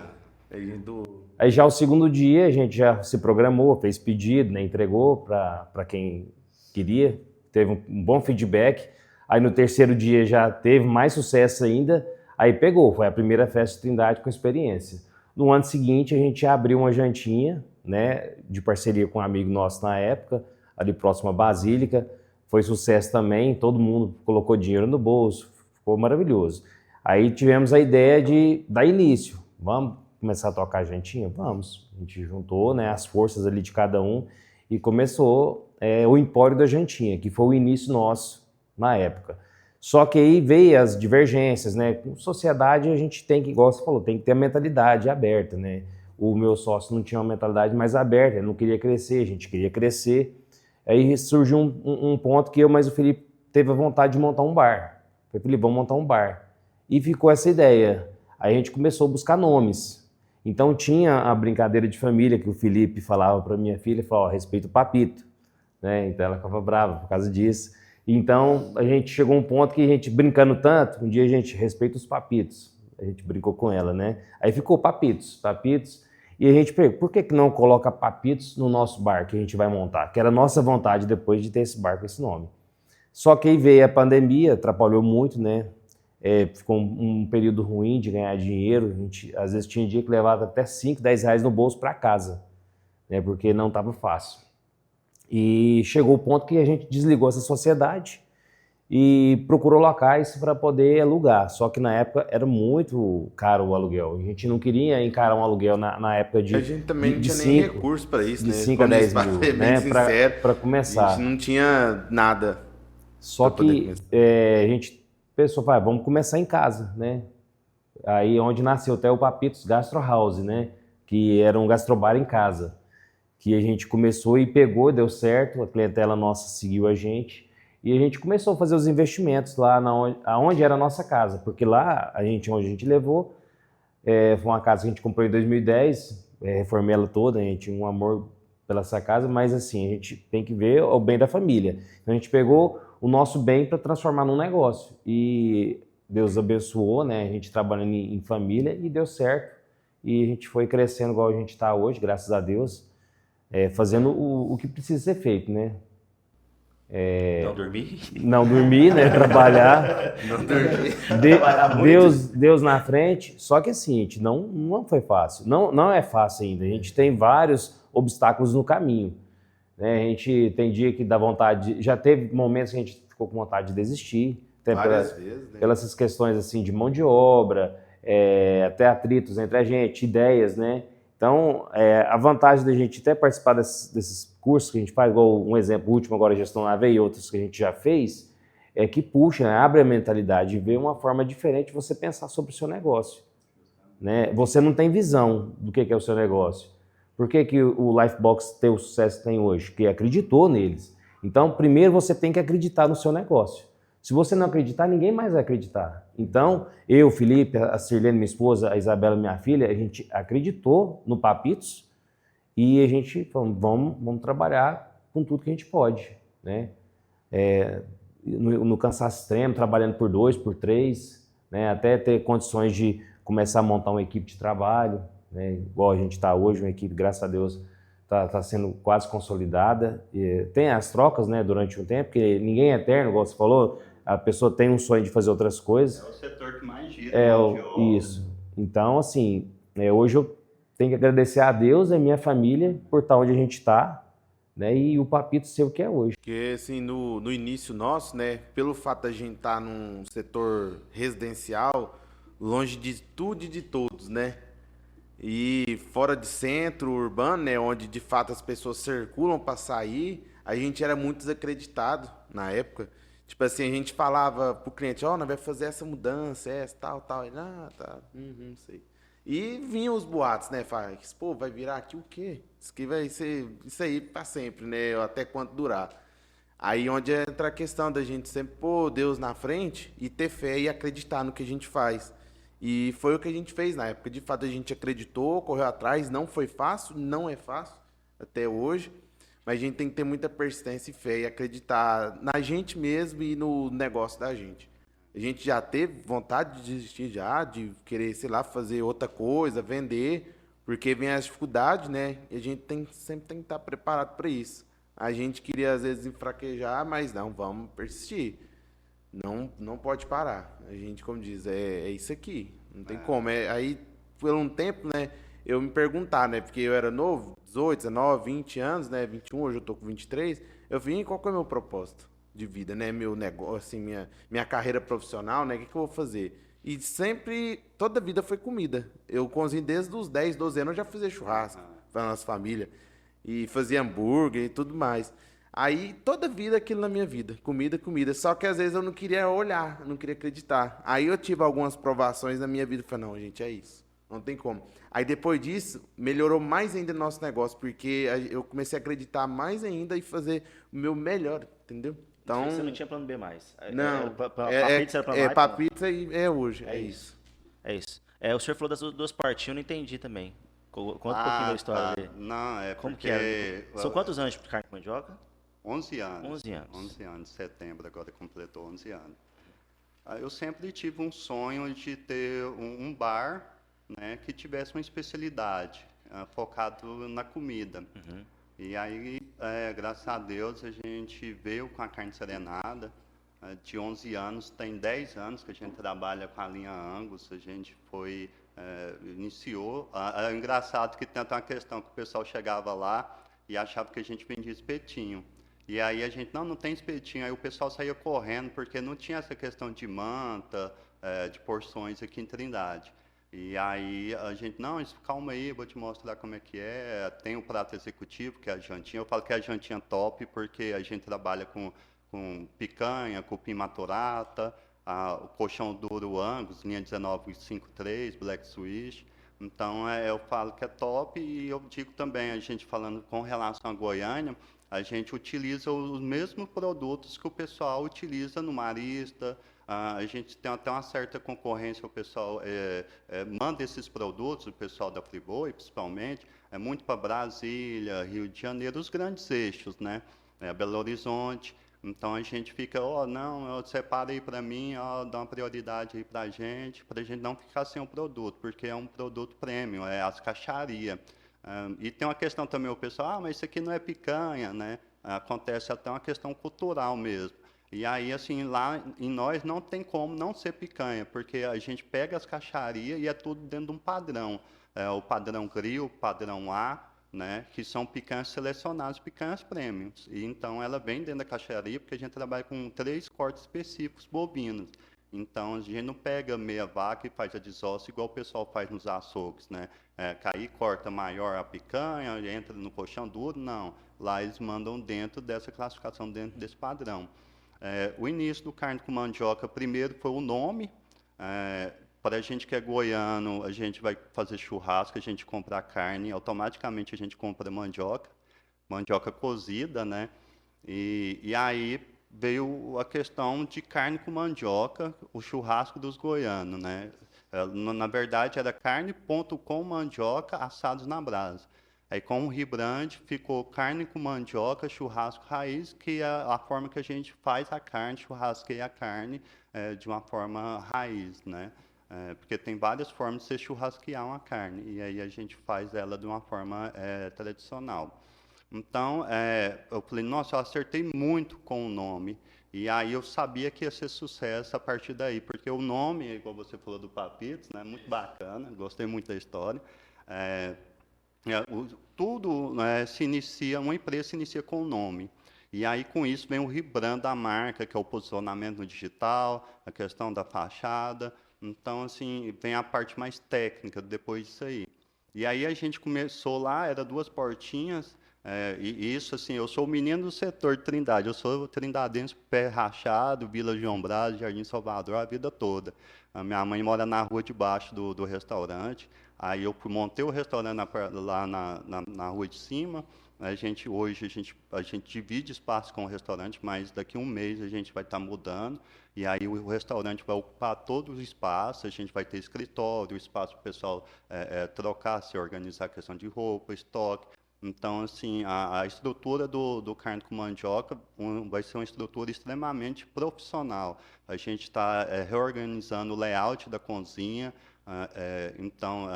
A gente doou. Aí já o segundo dia a gente já se programou, fez pedido, né, entregou para quem queria, teve um bom feedback. Aí no terceiro dia já teve mais sucesso ainda, aí pegou, foi a primeira festa de Trindade com experiência. No ano seguinte a gente abriu uma jantinha, né, de parceria com um amigo nosso na época, ali próximo à Basílica. Foi sucesso também, todo mundo colocou dinheiro no bolso, ficou maravilhoso. Aí tivemos a ideia de dar início, vamos começar a tocar a jantinha? Vamos. A gente juntou, né, as forças ali de cada um e começou o Empório da Jantinha, que foi o início nosso na época. Só que aí veio as divergências, né? Com sociedade a gente tem que, igual você falou, tem que ter a mentalidade aberta, né? O meu sócio não tinha uma mentalidade mais aberta, ele não queria crescer, a gente queria crescer. Aí surgiu um ponto que eu mais o Felipe teve a vontade de montar um bar. Eu falei, Felipe, vamos montar um bar. E ficou essa ideia. Aí a gente começou a buscar nomes. Então tinha a brincadeira de família que o Felipe falava para minha filha, falava, respeita o Papito, né? Então ela ficava brava por causa disso. Então a gente chegou a um ponto que a gente brincando tanto, um dia a gente respeita os Papitos. A gente brincou com ela, né? Aí ficou Papitos. E a gente perguntou, por que não coloca Papitos no nosso bar que a gente vai montar? Que era a nossa vontade depois de ter esse bar com esse nome. Só que aí veio a pandemia, atrapalhou muito, né? Ficou um período ruim de ganhar dinheiro. A gente, às vezes, tinha dia que levava até 5, 10 reais no bolso para casa, né? Porque não estava fácil. E chegou o ponto que a gente desligou essa sociedade e procurou locais para poder alugar. Só que na época era muito caro o aluguel. A gente não queria encarar um aluguel na época de A gente também não tinha nem recurso para isso, de né? 5 a 10 mil, né? Para começar. A gente não tinha nada. Só que a gente pensou, vamos começar em casa, né? Aí onde nasceu até o Papitos Gastro House, né? Que era um gastrobar em casa. Que a gente começou e pegou, deu certo, a clientela nossa seguiu a gente. E a gente começou a fazer os investimentos lá onde era a nossa casa. Porque lá, onde a gente levou, foi uma casa que a gente comprou em 2010, reformei ela toda, a gente tinha um amor pela essa casa, mas assim, a gente tem que ver o bem da família. Então a gente pegou o nosso bem para transformar num negócio. E Deus abençoou, né? A gente trabalhando em família e deu certo. E a gente foi crescendo igual a gente está hoje, graças a Deus. fazendo o que precisa ser feito, né? Não dormir? Não dormir, né? Trabalhar. Não dormi. Trabalhar muito. Deus na frente. Só que assim, gente, não foi fácil. Não é fácil ainda. A gente tem vários obstáculos no caminho, né? A gente tem dia que dá vontade. Já teve momentos que a gente ficou com vontade de desistir. Até Várias vezes, né? pelas essas questões assim de mão de obra, até atritos entre a gente, ideias, né? Então, a vantagem da gente até participar desses cursos que a gente faz, igual um exemplo, o último agora, Gestão na Veia e outros que a gente já fez, é que puxa, né, abre a mentalidade e vê uma forma diferente de você pensar sobre o seu negócio, né? Você não tem visão do que é o seu negócio. Por que o Lifebox tem o sucesso que tem hoje? Porque acreditou neles. Então, primeiro você tem que acreditar no seu negócio. Se você não acreditar, ninguém mais vai acreditar. Então, eu, Felipe, a Sirlene, minha esposa, a Isabela, minha filha, a gente acreditou no Papitos e a gente falou, vamos trabalhar com tudo que a gente pode, né? No cansaço extremo, trabalhando por 2, por 3, né? Até ter condições de começar a montar uma equipe de trabalho, né? Igual a gente está hoje, uma equipe, graças a Deus, está sendo quase consolidada. Tem as trocas, né, durante um tempo, porque ninguém é eterno, igual você falou, a pessoa tem um sonho de fazer outras coisas. É o setor que mais gira. Isso. Então, assim, hoje eu tenho que agradecer a Deus e a minha família por estar onde a gente está, né, e o Papito ser o que é hoje. Porque, assim, no início nosso, né, pelo fato da gente estar num setor residencial, longe de tudo e de todos, né, e fora de centro urbano, né, onde de fato as pessoas circulam para sair, a gente era muito desacreditado na época. Tipo assim, a gente falava pro cliente, nós vai fazer essa mudança, essa, tal. Ele, tá, não sei. E vinham os boatos, né, fala, pô, vai virar aqui o quê? Isso aqui vai ser isso aí para sempre, né, até quanto durar. Aí onde entra a questão da gente sempre pôr Deus na frente e ter fé e acreditar no que a gente faz. E foi o que a gente fez na época. De fato, a gente acreditou, correu atrás, não foi fácil, não é fácil até hoje. Mas a gente tem que ter muita persistência e fé e acreditar na gente mesmo e no negócio da gente. A gente já teve vontade de desistir já, de querer, sei lá, fazer outra coisa, vender, porque vem as dificuldades, né? E a gente sempre tem que estar preparado para isso. A gente queria, às vezes, enfraquejar, mas não, vamos persistir. Não pode parar. A gente, como diz, é isso aqui. Não tem como. Aí, por um tempo, né, eu me perguntar, né, porque eu era novo, 18, 19, 20 anos, né, 21, hoje eu tô com 23, eu vim, qual que é o meu propósito de vida, né, meu negócio, assim, minha carreira profissional, né, o que eu vou fazer? E sempre, toda a vida foi comida. Eu cozinho desde os 10, 12 anos, eu já fazia churrasco para nossa família. E fazia hambúrguer e tudo mais. Aí, toda a vida, aquilo na minha vida. Comida, comida. Só que, às vezes, eu não queria olhar, não queria acreditar. Aí, eu tive algumas provações na minha vida. Falei, não, gente, é isso. Não tem como. Aí, depois disso, melhorou mais ainda o nosso negócio. Porque eu comecei a acreditar mais ainda e fazer o meu melhor, entendeu? Então, você não tinha plano B mais? Não. Pra pizza era plano A? Pra pizza é hoje. É isso. É isso. O senhor falou das duas partes, eu não entendi também. Conta um pouquinho da história dele. Não, Como porque... que era? São quantos anos de carne com mandioca? 11 anos. 11 anos. 11 anos, setembro, agora completou 11 anos. Eu sempre tive um sonho de ter um bar, né, que tivesse uma especialidade, focado na comida. Uhum. E aí, graças a Deus, a gente veio com a carne serenada, de 11 anos, tem 10 anos que a gente trabalha com a linha Angus, a gente iniciou. É engraçado que tem até uma questão que o pessoal chegava lá e achava que a gente vendia espetinho. E aí a gente, não tem espetinho. Aí o pessoal saía correndo, porque não tinha essa questão de manta, de porções aqui em Trindade. E aí a gente, calma aí, vou te mostrar como é que é. Tem o prato executivo, que é a jantinha. Eu falo que é a jantinha top, porque a gente trabalha com picanha, cupim maturata, o colchão duro Angus, linha 1953, Black Swiss. Então, eu falo que é top, e eu digo também, a gente falando com relação a Goiânia, a gente utiliza os mesmos produtos que o pessoal utiliza no Marista. A gente tem até uma certa concorrência, o pessoal manda esses produtos, o pessoal da Friboi, principalmente, muito para Brasília, Rio de Janeiro, os grandes eixos, né? Belo Horizonte. Então, a gente fica, separa aí para mim, dá uma prioridade aí para a gente não ficar sem o produto, porque é um produto premium, as caixarias. E tem uma questão também, o pessoal, mas isso aqui não é picanha, né? Acontece até uma questão cultural mesmo. E aí, assim, lá em nós não tem como não ser picanha, porque a gente pega as caixarias e é tudo dentro de um padrão. O padrão grill, padrão A, né? Que são picanhas selecionadas, picanhas premiums. E então ela vem dentro da caixaria, porque a gente trabalha com 3 cortes específicos bovinos. Então, a gente não pega meia vaca e faz a desossa igual o pessoal faz nos açougues, né? Cair, corta maior a picanha, entra no colchão duro, não. Lá eles mandam dentro dessa classificação, dentro desse padrão. O início do carne com mandioca, primeiro foi o nome. Para a gente que é goiano, a gente vai fazer churrasco, a gente compra a carne, automaticamente a gente compra mandioca cozida, né? E aí veio a questão de carne com mandioca, o churrasco dos goianos, né? Na verdade, era carne ponto com mandioca assados na brasa. Aí, com o rebrand, ficou carne com mandioca, churrasco raiz, que é a forma que a gente faz a carne, churrasqueia a carne de uma forma raiz, né? Porque tem várias formas de você churrasquear uma carne, e aí a gente faz ela de uma forma tradicional. Então, eu falei, nossa, eu acertei muito com o nome. E aí eu sabia que ia ser sucesso a partir daí, porque o nome, igual você falou do Papitos, né, muito bacana, gostei muito da história. Tudo, né, uma empresa se inicia com o nome. E aí, com isso, vem o rebrand da marca, que é o posicionamento no digital, a questão da fachada. Então, assim, vem a parte mais técnica depois disso aí. E aí a gente começou lá, era 2 portinhas, e isso, assim, eu sou o menino do setor de Trindade, eu sou trindadense, pé rachado, Vila João Brás, Jardim Salvador, a vida toda. A minha mãe mora na rua de baixo do restaurante, aí eu montei o restaurante lá na rua de cima. Hoje a gente divide espaço com o restaurante, mas daqui a um mês a gente vai estar mudando, e aí o restaurante vai ocupar todo o espaço, a gente vai ter escritório, espaço para o pessoal trocar, se organizar a questão de roupa, estoque. Então, assim, a estrutura do carne com mandioca vai ser uma estrutura extremamente profissional. A gente está reorganizando o layout da cozinha. Então,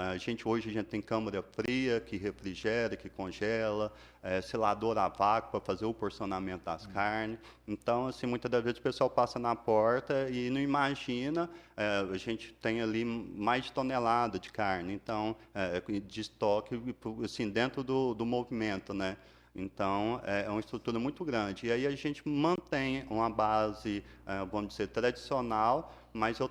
hoje a gente tem câmara fria, que refrigera, que congela, selador a vácuo para fazer o porcionamento das carnes. Então, assim, muitas das vezes o pessoal passa na porta e não imagina, a gente tem ali mais de tonelada de carne, então, de estoque, assim, dentro do movimento, né? Então, é uma estrutura muito grande. E aí a gente mantém uma base, vamos dizer, tradicional, mas eu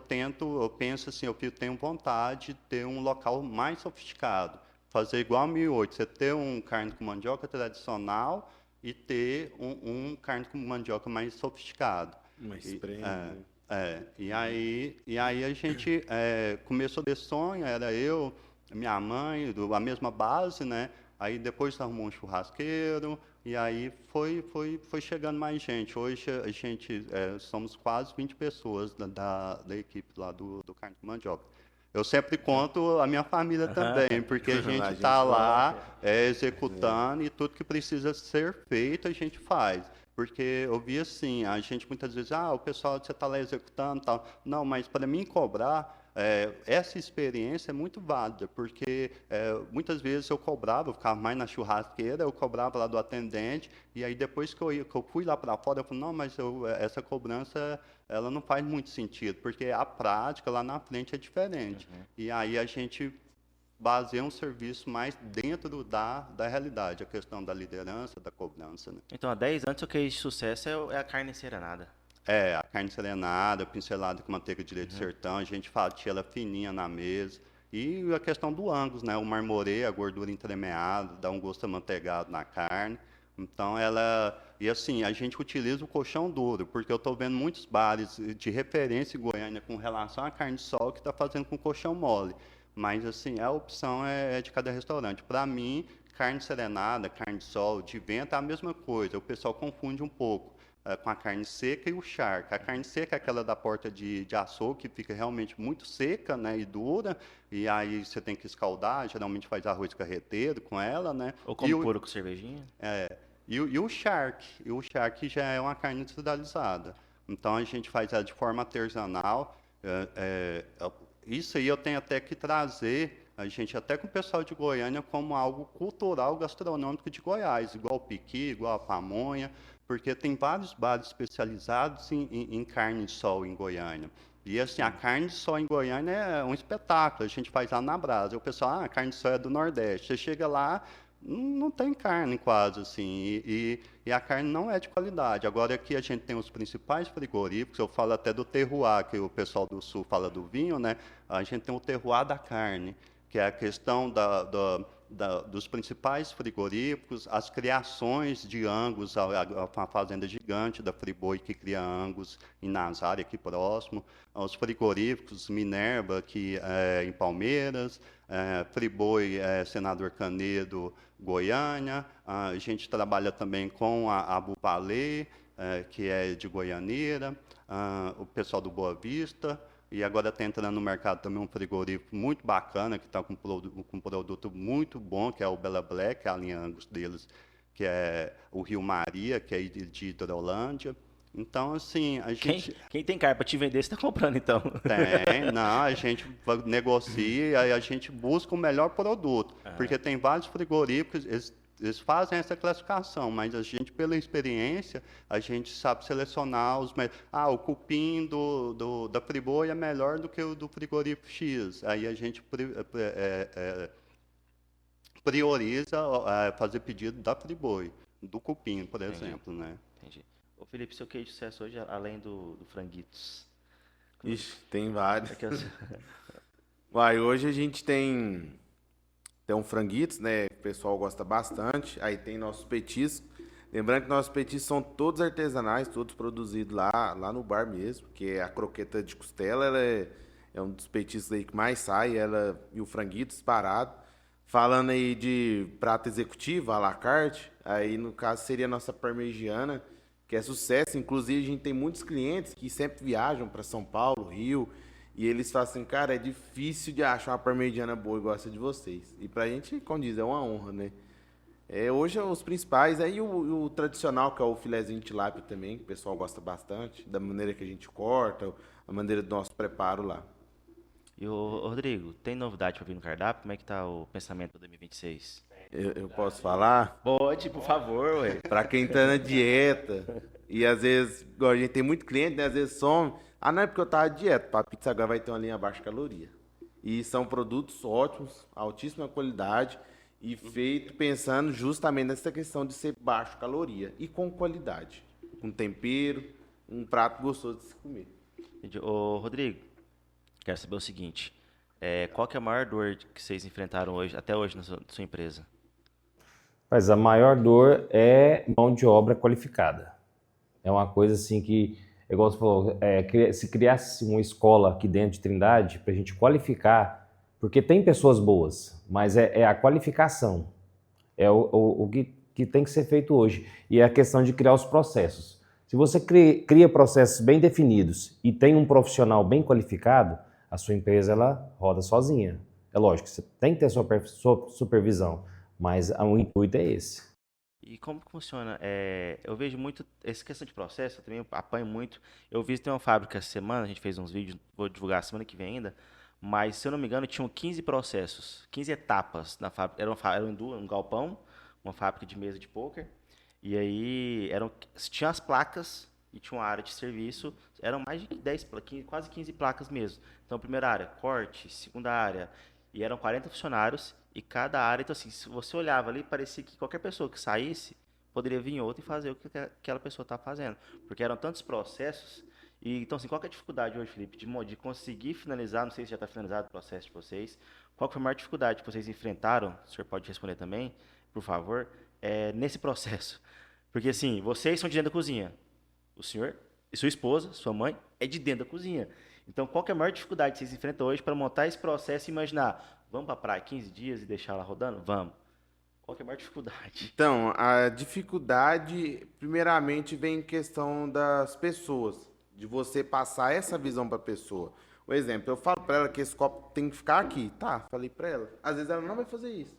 penso assim, eu tenho vontade de ter um local mais sofisticado. Fazer igual a 1008, você ter um carne com mandioca tradicional e ter um carne com mandioca mais sofisticado. Mais E, premium. e aí a gente começou desse sonho, era eu, minha mãe, a mesma base, né? Aí depois arrumou um churrasqueiro, e aí foi chegando mais gente. Hoje a gente somos quase 20 pessoas da equipe lá do Carne com Mandioca. Eu sempre conto a minha família também, porque a gente está lá executando e tudo que precisa ser feito a gente faz. Porque eu vi assim, a gente muitas vezes, o pessoal, você está lá executando e tal. Não, mas para mim cobrar, essa experiência é muito válida, porque muitas vezes eu cobrava, eu ficava mais na churrasqueira, eu cobrava lá do atendente, e aí depois que eu fui lá para fora, eu falei, não, mas essa cobrança, ela não faz muito sentido, porque a prática lá na frente é diferente. E aí a gente baseia um serviço mais dentro da realidade, a questão da liderança, da cobrança, né? Então, há 10 anos o case de sucesso é a carne serenada. A carne serenada, pincelada com manteiga de leite sertão, a gente fatia ela fininha na mesa. E a questão do Angus, né? O marmoreio, a gordura entremeada, dá um gosto amanteigado na carne. Então, e assim, a gente utiliza o colchão duro, porque eu estou vendo muitos bares de referência em Goiânia com relação à carne de sol que está fazendo com colchão mole. Mas, assim, a opção é de cada restaurante. Para mim, carne serenada, carne de sol, de vento é a mesma coisa. O pessoal confunde um pouco com a carne seca e o charque. A carne seca é aquela da porta de açougue, que fica realmente muito seca, né, e dura, e aí você tem que escaldar, geralmente faz arroz carreteiro com ela, né? Ou como puro com cervejinha. E o charque já é uma carne industrializada. Então a gente faz ela de forma artesanal. Isso aí eu tenho até que trazer a gente até com o pessoal de Goiânia como algo cultural gastronômico de Goiás, igual o piqui, igual a pamonha, porque tem vários bares especializados em carne de sol em Goiânia. E assim, a carne de sol em Goiânia é um espetáculo, a gente faz lá na brasa. E o pessoal, a carne de sol é do Nordeste. Você chega lá, não tem carne quase, assim, e a carne não é de qualidade. Agora aqui a gente tem os principais frigoríficos, eu falo até do terroir, que o pessoal do Sul fala do vinho, né? A gente tem o terroir da carne, que é a questão dos principais frigoríficos, as criações de Angus, a fazenda gigante da Friboi que cria Angus em Nazário, aqui próximo, os frigoríficos Minerva, que é em Palmeiras, Friboi, Senador Canedo, Goiânia, a gente trabalha também com a Bupalê, que é de Goianeira, o pessoal do Boa Vista, e agora está entrando no mercado também um frigorífico muito bacana, que está com um produto muito bom, que é o Bela Black, a linha Angus deles, que é o Rio Maria, que é de Hidrolândia. Então, assim, a gente... Quem tem carne para te vender, você está comprando, então. Tem, não, a gente negocia e a gente busca o melhor produto, porque tem vários frigoríficos, eles fazem essa classificação, mas a gente, pela experiência, a gente sabe selecionar os melhores. O cupim da Friboi é melhor do que o do frigorífico X. Aí a gente prioriza fazer pedido da Friboi, do cupim, por exemplo, né? Entendi. Ô, Felipe, seu queijo de sucesso hoje, além do franguitos? Ixi, tem vários. É que Uai, hoje a gente tem um franguitos, né? O pessoal gosta bastante. Aí tem nossos petiscos. Lembrando que nossos petiscos são todos artesanais, todos produzidos lá no bar mesmo, que a croqueta de costela, ela é um dos petiscos aí que mais sai, ela e o franguito disparado. Falando aí de prato executivo, à la carte, aí no caso seria a nossa parmegiana, que é sucesso. Inclusive a gente tem muitos clientes que sempre viajam para São Paulo, Rio, e eles falam assim, cara, é difícil de achar uma parmegiana boa igual essa de vocês. E pra gente, como diz, é uma honra, né? Hoje os principais, aí o tradicional, que é o filezinho de tilápia também, que o pessoal gosta bastante, da maneira que a gente corta, a maneira do nosso preparo lá. E o Rodrigo, tem novidade para vir no cardápio? Como é que tá o pensamento para 2026? Eu posso falar? Pode, por favor, ué. Pra quem tá na dieta, e às vezes, igual a gente tem muito cliente, né? Às vezes some. Não é porque eu tava de dieta, pra pizza agora vai ter uma linha baixa caloria. E são produtos ótimos, altíssima qualidade, e feito pensando justamente nessa questão de ser baixo caloria e com qualidade. Com tempero, um prato gostoso de se comer. Entendi. Ô, Rodrigo, quero saber o seguinte. Qual que é a maior dor que vocês enfrentaram hoje, até hoje na sua empresa? Mas a maior dor é mão de obra qualificada. É uma coisa assim que, igual você falou, se criasse uma escola aqui dentro de Trindade para a gente qualificar, porque tem pessoas boas, mas é a qualificação. É o que tem que ser feito hoje. E é a questão de criar os processos. Se você cria processos bem definidos e tem um profissional bem qualificado, a sua empresa ela roda sozinha. É lógico, você tem que ter sua supervisão, mas o intuito é esse. E como que funciona? Eu vejo muito essa questão de processo, eu também apanho muito. Eu visitei uma fábrica essa semana, a gente fez uns vídeos, vou divulgar semana que vem ainda, mas se eu não me engano tinham 15 processos, 15 etapas na fábrica. Era um galpão, uma fábrica de mesa de pôquer, e aí tinha as placas e tinha uma área de serviço, eram mais de 10, quase 15 placas mesmo. Então, primeira área, corte, segunda área, e eram 40 funcionários, e cada área, então assim, se você olhava ali, parecia que qualquer pessoa que saísse, poderia vir outra e fazer o que aquela pessoa está fazendo. Porque eram tantos processos, e então assim, qual que é a dificuldade hoje, Felipe, de conseguir finalizar, não sei se já está finalizado o processo de vocês, qual que foi a maior dificuldade que vocês enfrentaram, o senhor pode responder também, por favor, nesse processo? Porque assim, vocês são de dentro da cozinha, o senhor e sua esposa, sua mãe, é de dentro da cozinha. Então, qual que é a maior dificuldade que vocês enfrentam hoje para montar esse processo e imaginar, vamos para a praia 15 dias e deixar ela rodando? Vamos. Qual que é a maior dificuldade? Então, a dificuldade, primeiramente, vem em questão das pessoas, de você passar essa visão para a pessoa. Por exemplo, eu falo para ela que esse copo tem que ficar aqui. Tá, falei para ela. Às vezes ela não vai fazer isso.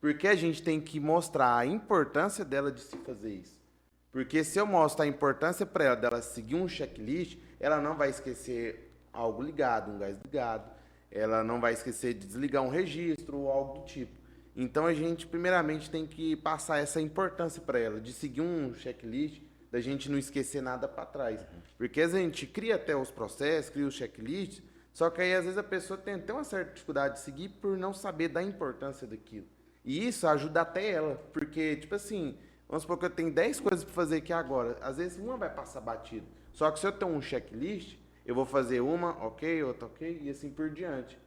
Porque a gente tem que mostrar a importância dela de se fazer isso. Porque se eu mostrar a importância para ela dela seguir um checklist, ela não vai esquecer algo ligado, um gás ligado. ela não vai esquecer de desligar um registro ou algo do tipo. Então a gente primeiramente tem que passar essa importância para ela, de seguir um checklist, da gente não esquecer nada para trás. Porque a gente cria até os processos, cria os checklists, só que aí às vezes a pessoa tem até uma certa dificuldade de seguir por não saber da importância daquilo. E isso ajuda até ela, porque, tipo assim, vamos supor que eu tenho 10 coisas para fazer aqui agora, às vezes uma vai passar batido. Só que se eu tenho um checklist, eu vou fazer uma, ok, outra, ok, e assim por diante.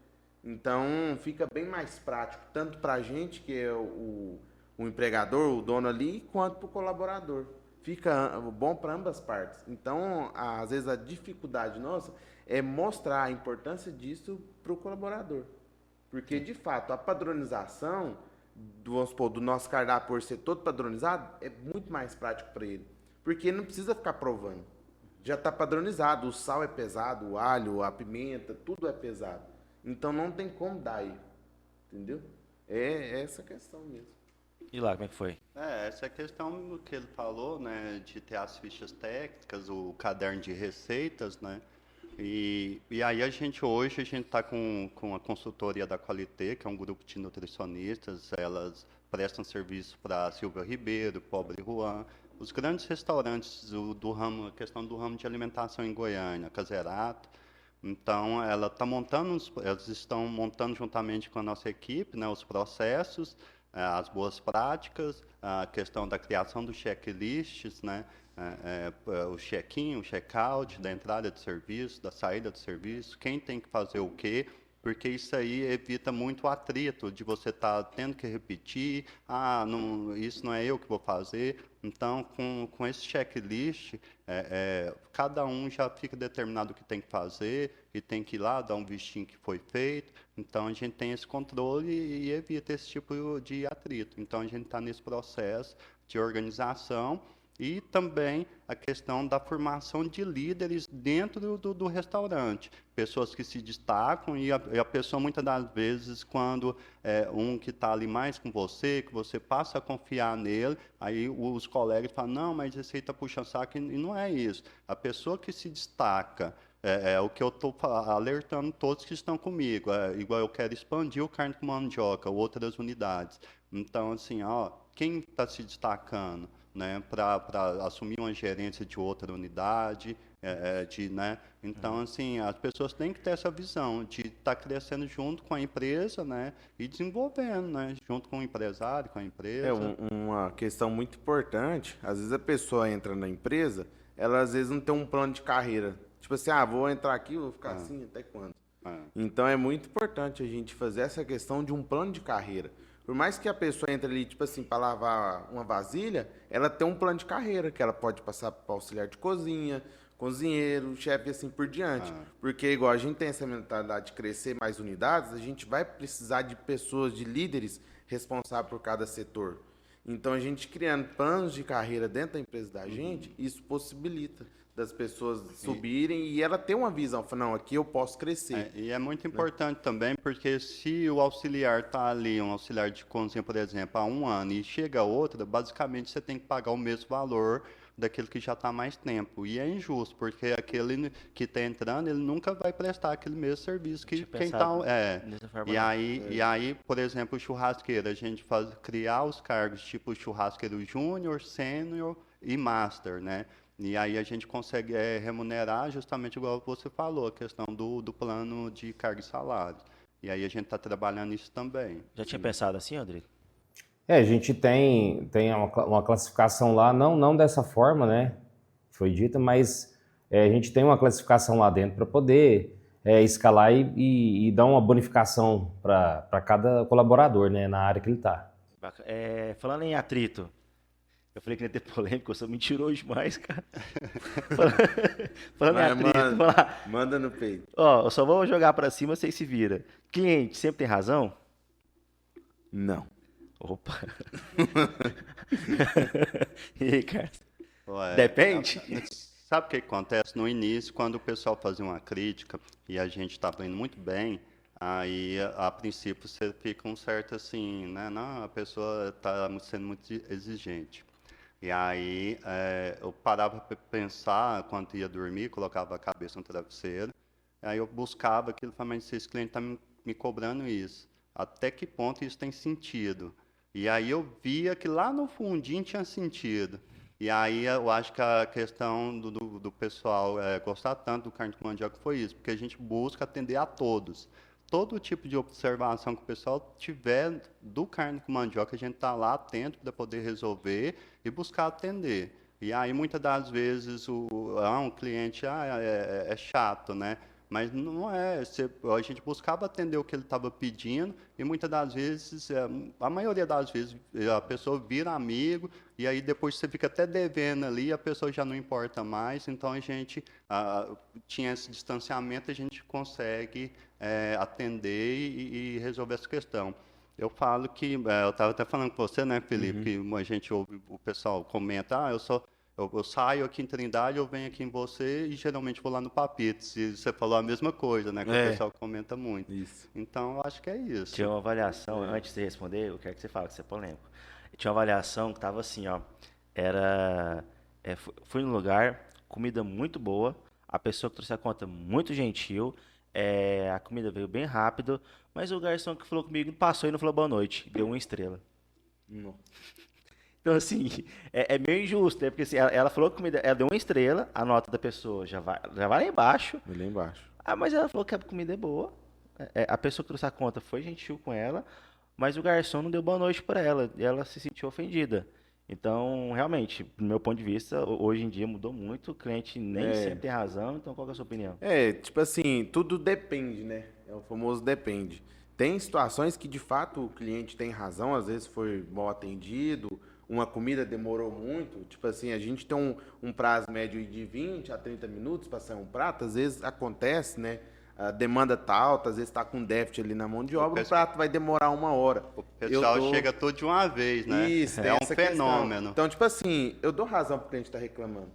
Então fica bem mais prático, tanto para a gente, que é o empregador, o dono ali, quanto para o colaborador. Fica bom para ambas partes. Então, às vezes, a dificuldade nossa é mostrar a importância disso para o colaborador. Porque, de fato, a padronização vamos supor, do nosso cardápio por ser todo padronizado, é muito mais prático para ele. Porque ele não precisa ficar provando. Já está padronizado, o sal é pesado, o alho, a pimenta, tudo é pesado. Então não tem como dar erro. Entendeu? É essa questão mesmo. E lá, como é que foi? Essa é a questão que ele falou, né, de ter as fichas técnicas, o caderno de receitas, né, e aí hoje a gente está com a consultoria da Qualité, que é um grupo de nutricionistas, elas prestam serviço para Silvio Ribeiro, Pobre Juan, os grandes restaurantes do ramo, a questão do ramo de alimentação em Goiânia, Caserato. Então, elas estão montando juntamente com a nossa equipe, né, os processos, as boas práticas, a questão da criação dos checklists, né, o check-in, o check-out, da entrada de serviço, da saída de serviço, quem tem que fazer o quê, porque isso aí evita muito o atrito de você estar tendo que repetir, não, isso não é eu que vou fazer. Então, com esse checklist, cada um já fica determinado o que tem que fazer e tem que ir lá dar um vistinho que foi feito. Então, a gente tem esse controle e evita esse tipo de atrito. Então, a gente está nesse processo de organização e também a questão da formação de líderes dentro do restaurante. Pessoas que se destacam e a pessoa, muitas das vezes, quando um que está ali mais com você, que você passa a confiar nele, aí os colegas falam, não, mas esse aí está puxando saco, e não é isso. A pessoa que se destaca, o que eu estou alertando todos que estão comigo, igual eu quero expandir o carne com mandioca, outras unidades. Então, assim, quem está se destacando, né, para assumir uma gerência de outra unidade, né? Então, assim, as pessoas têm que ter essa visão de estar crescendo junto com a empresa, né, e desenvolvendo, né, junto com o empresário, com a empresa. Uma questão muito importante, às vezes a pessoa entra na empresa, ela às vezes não tem um plano de carreira. Tipo assim, vou entrar aqui, vou ficar assim até quando? Então é muito importante a gente fazer essa questão de um plano de carreira. Por mais que a pessoa entre ali, tipo assim, para lavar uma vasilha, ela tem um plano de carreira, que ela pode passar para auxiliar de cozinha, cozinheiro, chefe e assim por diante. Porque, igual a gente tem essa mentalidade de crescer mais unidades, a gente vai precisar de pessoas, de líderes responsáveis por cada setor. Então, a gente criando planos de carreira dentro da empresa da gente, isso possibilita das pessoas subirem e ela ter uma visão, não, aqui eu posso crescer. E é muito importante também, porque se o auxiliar está ali, um auxiliar de cozinha, por exemplo, há 1 ano e chega outra, basicamente você tem que pagar o mesmo valor daquele que já está há mais tempo. E é injusto, porque aquele que está entrando, ele nunca vai prestar aquele mesmo serviço que quem está... E aí, por exemplo, o churrasqueiro, a gente criar os cargos tipo churrasqueiro júnior, sênior e master, né? E aí a gente consegue remunerar justamente igual você falou, a questão do plano de carga e salário. E aí a gente está trabalhando isso também. Já tinha pensado assim, Rodrigo? A gente tem uma classificação lá, não dessa forma, né? Foi dita, mas a gente tem uma classificação lá dentro para poder escalar e dar uma bonificação para cada colaborador, né? Na área que ele está. Falando em atrito, eu falei que não ia ter polêmica, eu sou mentiroso demais, cara. Falando em atrito, vamos lá. Manda no peito. Eu só vou jogar pra cima, vocês se viram. Cliente sempre tem razão? Não. Opa. E aí, cara? Depende. Sabe o que acontece? No início, quando o pessoal fazia uma crítica e a gente estava indo muito bem, aí, a princípio, você fica um certo assim, né? Não, a pessoa está sendo muito exigente. E aí, eu parava para pensar, quando ia dormir, colocava a cabeça no travesseiro, Aí eu buscava aquilo, falava, mas esse cliente está me cobrando isso. Até que ponto isso tem sentido? E aí eu via que lá no fundinho tinha sentido. E aí eu acho que a questão do pessoal gostar tanto do carne com mandioca foi isso, porque a gente busca atender a todos. Todo tipo de observação que o pessoal tiver do carne com mandioca, a gente está lá atento para poder resolver e buscar atender. E aí, muitas das vezes, um cliente é chato, né? Mas não é. A gente buscava atender o que ele estava pedindo e muitas das vezes, a maioria das vezes, a pessoa vira amigo e aí depois você fica até devendo ali, a pessoa já não importa mais. Então, a gente tinha esse distanciamento, a gente consegue atender e resolver essa questão. Eu falo que, eu estava até falando com você, né, Felipe, que a gente ouve, o pessoal comenta, eu saio aqui em Trindade, eu venho aqui em você e geralmente vou lá no Papitos. E você falou a mesma coisa, né, que o pessoal comenta muito. Isso. Então, eu acho que é isso. Tinha uma avaliação, antes de você responder, eu quero que você fale, que você é polêmico. Tinha uma avaliação que tava assim, ó, fui num lugar, comida muito boa, a pessoa que trouxe a conta muito gentil, a comida veio bem rápido, mas o garçom que falou comigo passou e não falou boa noite, deu 1 estrela. Não. Então, assim, é meio injusto, né? Porque assim, ela falou que ela deu 1 estrela, a nota da pessoa já vai lá embaixo. Ali embaixo. Ah, mas ela falou que a comida é boa. A pessoa que trouxe a conta foi gentil com ela, mas o garçom não deu boa noite para ela e ela se sentiu ofendida. Então, realmente, do meu ponto de vista, hoje em dia mudou muito, o cliente nem sempre tem razão, então qual que é a sua opinião? Tipo assim, tudo depende, né? É o famoso depende. Tem situações que de fato o cliente tem razão, às vezes foi mal atendido, uma comida demorou muito. Tipo assim, a gente tem um prazo médio de 20 a 30 minutos para sair um prato, às vezes acontece, né? A demanda tá alta, às vezes está com déficit ali na mão de obra, o prato vai demorar 1 hora. O pessoal chega tudo de uma vez, né? Isso, tem é um essa questão. fenômeno. Então, tipo assim, eu dou razão pro cliente estar reclamando.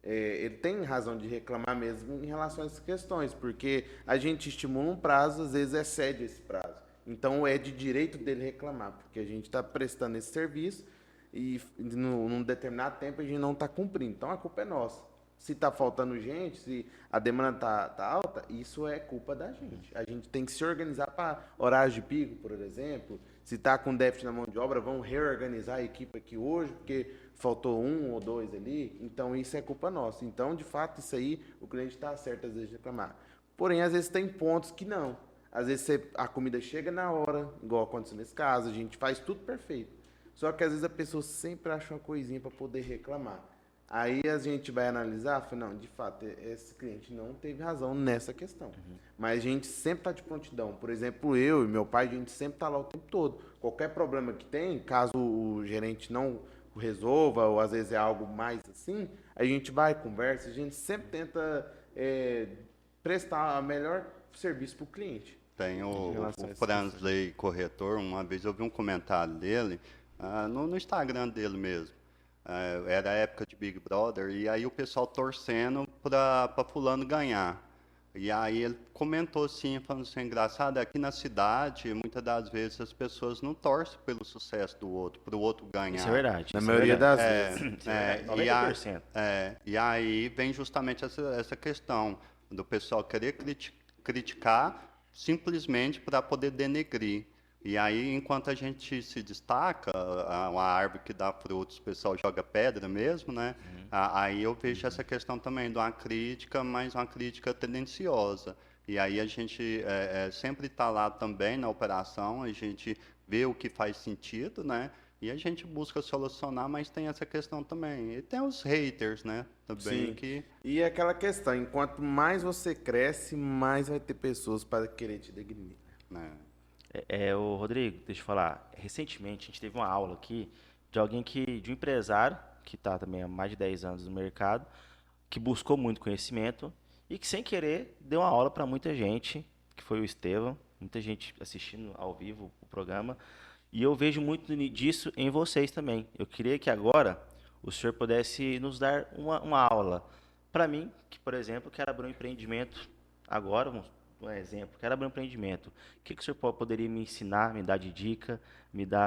Ele tem razão de reclamar mesmo em relação a essas questões, porque a gente estimula um prazo, às vezes excede esse prazo. Então é de direito dele reclamar, porque a gente está prestando esse serviço e num determinado tempo a gente não está cumprindo. Então a culpa é nossa. Se está faltando gente, se a demanda tá alta, isso é culpa da gente. A gente tem que se organizar para horários de pico, por exemplo. Se está com déficit na mão de obra, vamos reorganizar a equipe aqui hoje, porque faltou 1 ou 2 ali. Então isso é culpa nossa. Então, de fato, isso aí o cliente está certo às vezes de reclamar. Porém, às vezes tem pontos que não. Às vezes a comida chega na hora, igual aconteceu nesse caso, a gente faz tudo perfeito. Só que às vezes a pessoa sempre acha uma coisinha para poder reclamar. Aí a gente vai analisar, fala, não, de fato, esse cliente não teve razão nessa questão. Mas a gente sempre está de prontidão. Por exemplo, eu e meu pai, a gente sempre está lá o tempo todo. Qualquer problema que tem, caso o gerente não resolva, ou às vezes é algo mais assim, a gente vai, conversa, a gente sempre tenta prestar o melhor serviço para o cliente. Tem o Fransley Corretor, uma vez eu vi um comentário dele, no Instagram dele mesmo. Era a época de Big Brother, e aí o pessoal torcendo para fulano ganhar. E aí ele comentou assim, falando assim, engraçado, aqui na cidade, muitas das vezes as pessoas não torcem pelo sucesso do outro, para o outro ganhar. Isso é verdade. Na isso é maioria verdade. das vezes. Isso é verdade, 90%. E aí vem justamente essa questão do pessoal querer criticar simplesmente para poder denegrir. E aí, enquanto a gente se destaca, uma árvore que dá frutos, o pessoal joga pedra mesmo, né? Aí eu vejo essa questão também de uma crítica, mas uma crítica tendenciosa. E aí a gente sempre está lá também na operação, a gente vê o que faz sentido, né? E a gente busca solucionar, mas tem essa questão também. E tem os haters, né? Também Sim. que... E é aquela questão, enquanto mais você cresce, mais vai ter pessoas para querer te degradar. né? O Rodrigo, deixa eu falar. Recentemente a gente teve uma aula aqui de um empresário que está também há mais de 10 anos no mercado, que buscou muito conhecimento e que sem querer deu uma aula para muita gente, que foi o Estevão, muita gente assistindo ao vivo o programa. E eu vejo muito disso em vocês também. Eu queria que agora o senhor pudesse nos dar uma aula. Para mim, que por exemplo, quero abrir um empreendimento agora, um exemplo, quero abrir um empreendimento. O que o senhor poderia me ensinar, me dar de dica,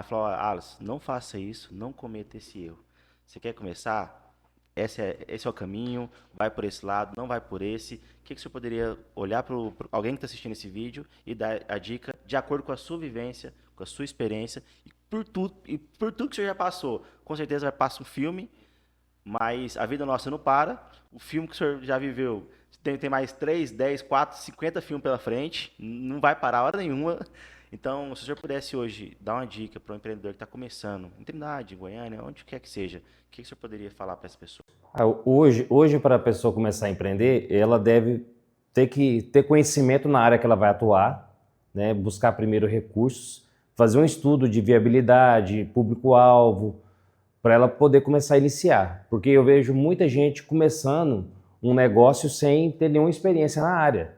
falar, Alisson, não faça isso, não cometa esse erro. Você quer começar? esse é o caminho, vai por esse lado, não vai por esse. O que você poderia olhar para alguém que está assistindo esse vídeo e dar a dica de acordo com a sua vivência, com a sua experiência e por tudo que você já passou? Com certeza vai passar um filme, mas a vida nossa não para. O filme que o senhor já viveu tem mais 3, 10, 4, 50 filmes pela frente, não vai parar hora nenhuma. Então, se o senhor pudesse hoje dar uma dica para um empreendedor que está começando, em Trindade, em Goiânia, onde quer que seja, o que o senhor poderia falar para essa pessoa? Hoje para a pessoa começar a empreender, ela deve ter que ter conhecimento na área que ela vai atuar, né? Buscar primeiro recursos, fazer um estudo de viabilidade, público-alvo, para ela poder começar a iniciar. Porque eu vejo muita gente começando um negócio sem ter nenhuma experiência na área.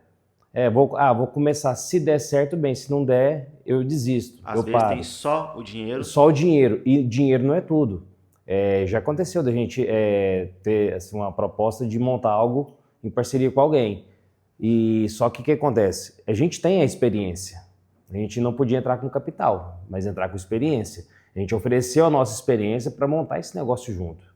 Vou começar, se der certo, bem, se não der, eu desisto, Às eu vezes paro. tem só o dinheiro. Só o dinheiro, e dinheiro não é tudo. Já aconteceu da gente ter assim, uma proposta de montar algo em parceria com alguém. E só que o que acontece? A gente tem a experiência. A gente não podia entrar com capital, mas entrar com experiência. A gente ofereceu a nossa experiência para montar esse negócio junto.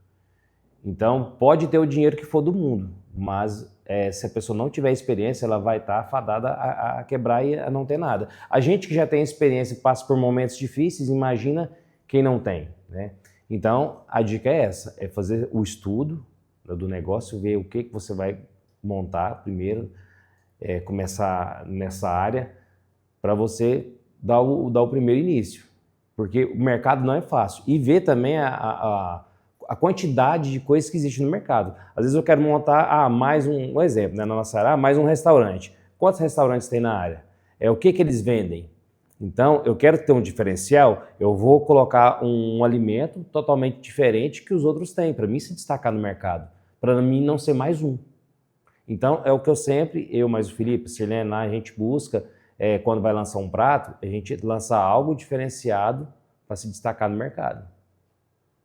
Então, pode ter o dinheiro que for do mundo, mas se a pessoa não tiver experiência, ela vai estar afadada a quebrar e a não ter nada. A gente que já tem experiência e passa por momentos difíceis, imagina quem não tem, né? Então, a dica é essa, é fazer o estudo do negócio, ver o que você vai montar primeiro, começar nessa área, para você dar o primeiro início. Porque o mercado não é fácil. E ver também a quantidade de coisas que existe no mercado. Às vezes eu quero montar mais um exemplo, né, na nossa área, mais um restaurante. Quantos restaurantes tem na área? O que eles vendem? Então, eu quero ter um diferencial, eu vou colocar um alimento totalmente diferente que os outros têm, para mim se destacar no mercado, para mim não ser mais um. Então, é o que eu mais o Felipe, a Sirlene, a gente busca, quando vai lançar um prato, a gente lançar algo diferenciado para se destacar no mercado,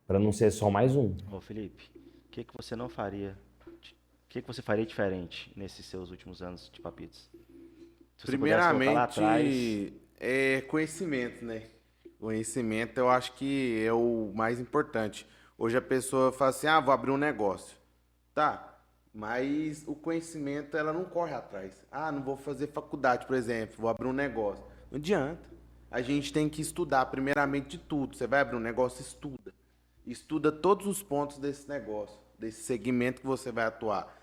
para não ser só mais um. Ô Felipe, o que você não faria? O que você faria diferente nesses seus últimos anos de Papitos? Se você pudesse voltar lá atrás. Primeiramente, conhecimento, né? Conhecimento eu acho que é o mais importante. Hoje a pessoa fala assim, vou abrir um negócio. Tá, mas o conhecimento ela não corre atrás. Não vou fazer faculdade, por exemplo, vou abrir um negócio. Não adianta. A gente tem que estudar primeiramente de tudo. Você vai abrir um negócio, estuda. Estuda todos os pontos desse negócio, desse segmento que você vai atuar.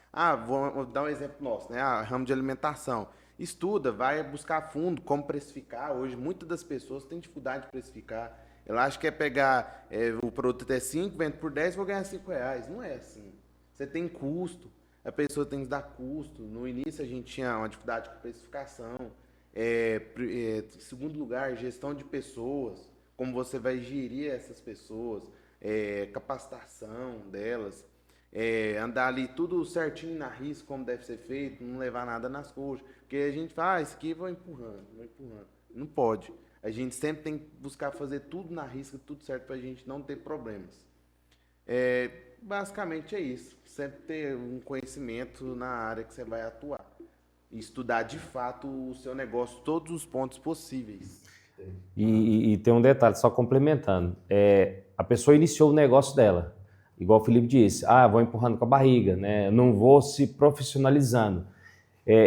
Vou dar um exemplo nosso, né? Ramo de alimentação. Estuda, vai buscar a fundo como precificar. Hoje, muitas das pessoas têm dificuldade de precificar. Ela acha que é pegar o produto até 5, vende por 10, vou ganhar R$5. Não é assim. Você tem custo, a pessoa tem que dar custo. No início, a gente tinha uma dificuldade com precificação. Segundo lugar, gestão de pessoas. Como você vai gerir essas pessoas. Capacitação delas. Andar ali tudo certinho na risca, como deve ser feito, não levar nada nas coxas. Porque a gente fala, isso aqui vou empurrando. Não pode. A gente sempre tem que buscar fazer tudo na risca, tudo certo, para a gente não ter problemas. Basicamente é isso. Sempre ter um conhecimento na área que você vai atuar. E estudar de fato o seu negócio, todos os pontos possíveis. E tem um detalhe, só complementando. A pessoa iniciou o negócio dela. Igual o Felipe disse, vou empurrando com a barriga, né? Não vou se profissionalizando.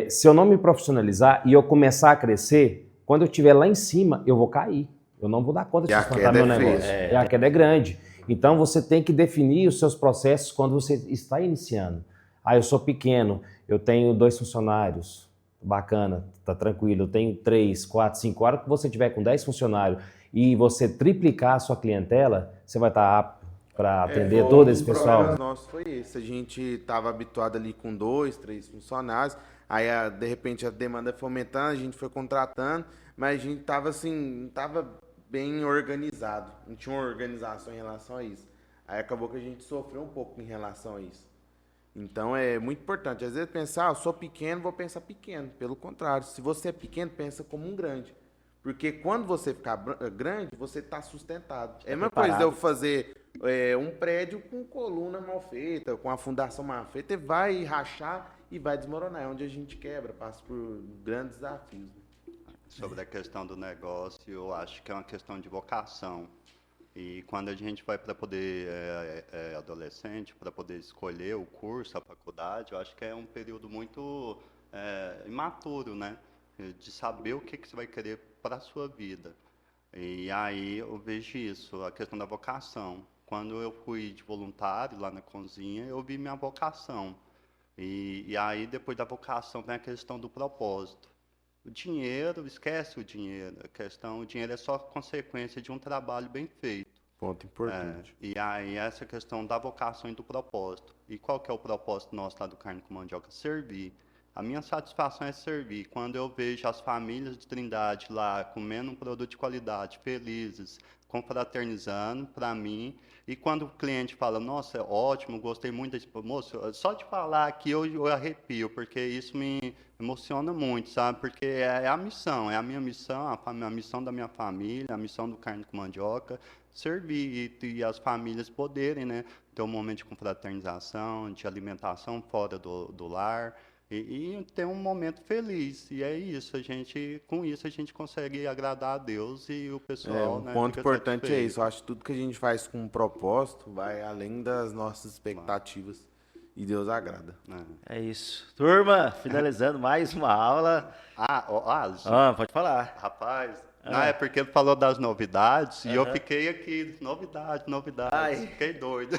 Se eu não me profissionalizar e eu começar a crescer, quando eu estiver lá em cima, eu vou cair. Eu não vou dar conta de sustentar meu negócio. A queda é grande. Então, você tem que definir os seus processos quando você está iniciando. Eu sou pequeno, eu tenho 2 funcionários, bacana, tá tranquilo, eu tenho 3, 4, 5. A hora que você tiver com 10 funcionários e você triplicar a sua clientela, você vai estar apto para atender todo esse pessoal. O problema nosso foi esse. A gente estava habituado ali com 2, 3 funcionários. Aí, de repente, a demanda foi aumentando, a gente foi contratando, mas a gente estava assim, não estava bem organizado. Não tinha uma organização em relação a isso. Aí acabou que a gente sofreu um pouco em relação a isso. Então, é muito importante. Às vezes, pensar, eu sou pequeno, vou pensar pequeno. Pelo contrário, se você é pequeno, pensa como um grande. Porque quando você ficar grande, você está sustentado. É a mesma coisa de eu fazer um prédio com coluna mal feita, com a fundação mal feita, vai rachar e vai desmoronar. É onde a gente quebra, passa por grandes desafios. Sobre a questão do negócio, eu acho que é uma questão de vocação. E quando a gente vai para poder, adolescente, para poder escolher o curso, a faculdade, eu acho que é um período muito imaturo, né? De saber o que você vai querer para a sua vida. E aí eu vejo isso, a questão da vocação. Quando eu fui de voluntário lá na cozinha, eu vi minha vocação. E aí, depois da vocação, vem a questão do propósito. O dinheiro, esquece o dinheiro. O dinheiro é só consequência de um trabalho bem feito. Ponto importante. E aí, essa questão da vocação e do propósito. E qual que é o propósito nosso lá do Carne com Mandioca? Servir. A minha satisfação é servir. Quando eu vejo as famílias de Trindade lá comendo um produto de qualidade, felizes, confraternizando, para mim. E quando o cliente fala, nossa, é ótimo, gostei muito desse... Moço, só de falar aqui eu arrepio, porque isso me emociona muito, sabe? Porque é a missão, é a minha missão, a missão da minha família, a missão do Carne com Mandioca, servir e as famílias poderem, né, ter um momento de confraternização, de alimentação fora do lar, e ter um momento feliz. E é isso, com isso a gente consegue agradar a Deus e o pessoal, Um né, ponto fica importante é satisfeito. isso. Eu acho que tudo que a gente faz com um propósito vai além das nossas expectativas e Deus agrada. É isso. Turma, finalizando mais uma aula. Alisson, Pode falar. rapaz, não, é porque ele falou das novidades e eu fiquei aqui, novidades, Ai. fiquei doido.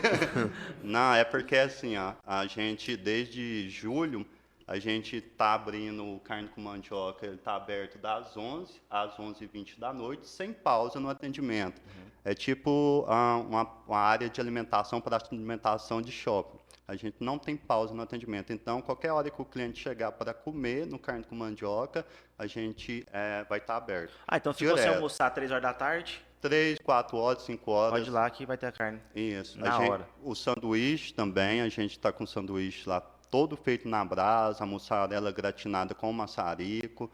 Não, é porque assim, ó, a gente desde julho, a gente tá abrindo o Carne com Mandioca, ele tá aberto das 11 às 11h20 da noite, sem pausa no atendimento. É tipo uma área de alimentação para alimentação de shopping. A gente não tem pausa no atendimento. Então, qualquer hora que o cliente chegar para comer no Carne com Mandioca, a gente vai estar aberto. Então se você Direto. almoçar 3 horas da tarde, 3, 4 horas, 5 horas. pode ir lá que vai ter a carne. Isso. Na hora. O sanduíche também, a gente está com o sanduíche lá todo feito na brasa, a mussarela gratinada com maçarico,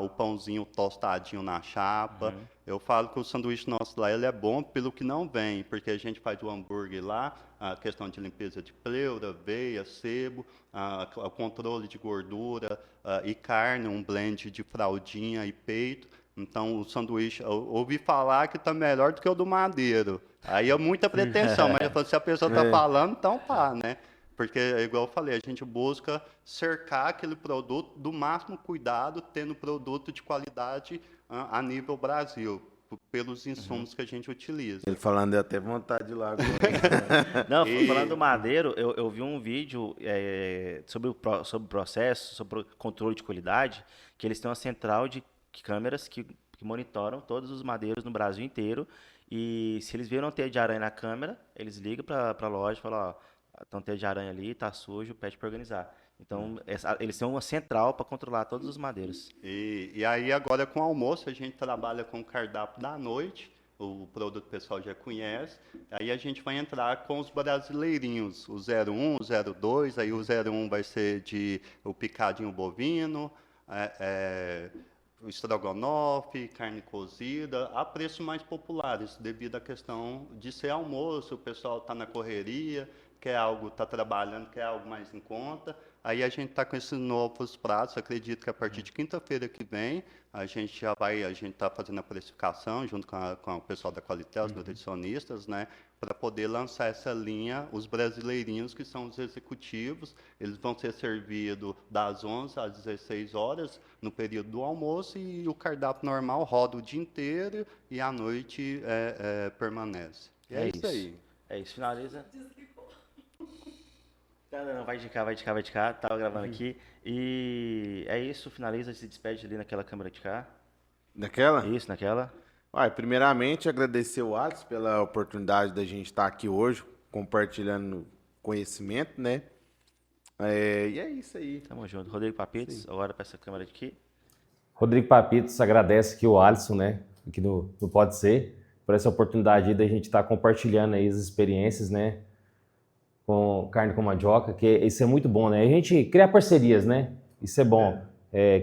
o pãozinho tostadinho na chapa. Eu falo que o sanduíche nosso lá ele é bom pelo que não vem, porque a gente faz o hambúrguer lá, a questão de limpeza de pleura, veia, sebo, o controle de gordura e carne, um blend de fraldinha e peito. Então, o sanduíche, eu ouvi falar que está melhor do que o do Madeiro. Aí é muita pretensão, mas eu falo, se a pessoa está falando, então tá, né? Porque, igual eu falei, a gente busca cercar aquele produto do máximo cuidado, tendo produto de qualidade a nível Brasil, pelos insumos que a gente utiliza. Ele falando, deu até vontade de ir lá agora. Não, falando do Madeiro, eu vi um vídeo sobre o processo, sobre o controle de qualidade, que eles têm uma central de câmeras que monitoram todos os madeiros no Brasil inteiro, e se eles viram teia de aranha na câmera, eles ligam para a loja e falam, tem teia de aranha ali, tá sujo, pede para organizar. Então, eles têm uma central para controlar todos os madeiros. E aí, agora com o almoço, a gente trabalha com o cardápio da noite, o produto o pessoal já conhece, aí a gente vai entrar com os brasileirinhos, o 01, o 02, aí o 01 vai ser o picadinho bovino, o estrogonofe, carne cozida, a preços mais populares, devido à questão de ser almoço, o pessoal está na correria, está trabalhando, quer algo mais em conta. Aí a gente está com esses novos pratos, acredito que a partir de quinta-feira que vem, a gente está fazendo a precificação junto com o pessoal da Qualitel, os nutricionistas, né, para poder lançar essa linha, os brasileirinhos, que são os executivos, eles vão ser servidos das 11 às 16 horas, no período do almoço, e o cardápio normal roda o dia inteiro e à noite permanece. E é isso aí. É isso, finaliza. Não, vai de cá, tava gravando aqui. E é isso, finaliza, se despede ali naquela câmera de cá. Daquela? Isso, naquela. Primeiramente, agradecer o Alisson pela oportunidade da gente estar aqui hoje, compartilhando conhecimento, né? E é isso aí. Tamo junto. Rodrigo Papitos, agora para essa câmera aqui. Rodrigo Papitos agradece aqui o Alisson, né? Aqui no Pode Ser, por essa oportunidade aí da gente estar compartilhando aí as experiências, né? Com Carne com Mandioca, que isso é muito bom, né? A gente criar parcerias, né? Isso é bom.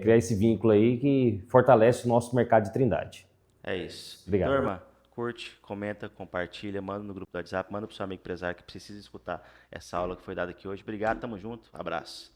Criar esse vínculo aí que fortalece o nosso mercado de Trindade. É isso. Obrigado. Turma, curte, comenta, compartilha, manda no grupo do WhatsApp, manda pro seu amigo empresário que precisa escutar essa aula que foi dada aqui hoje. Obrigado, tamo junto, abraço.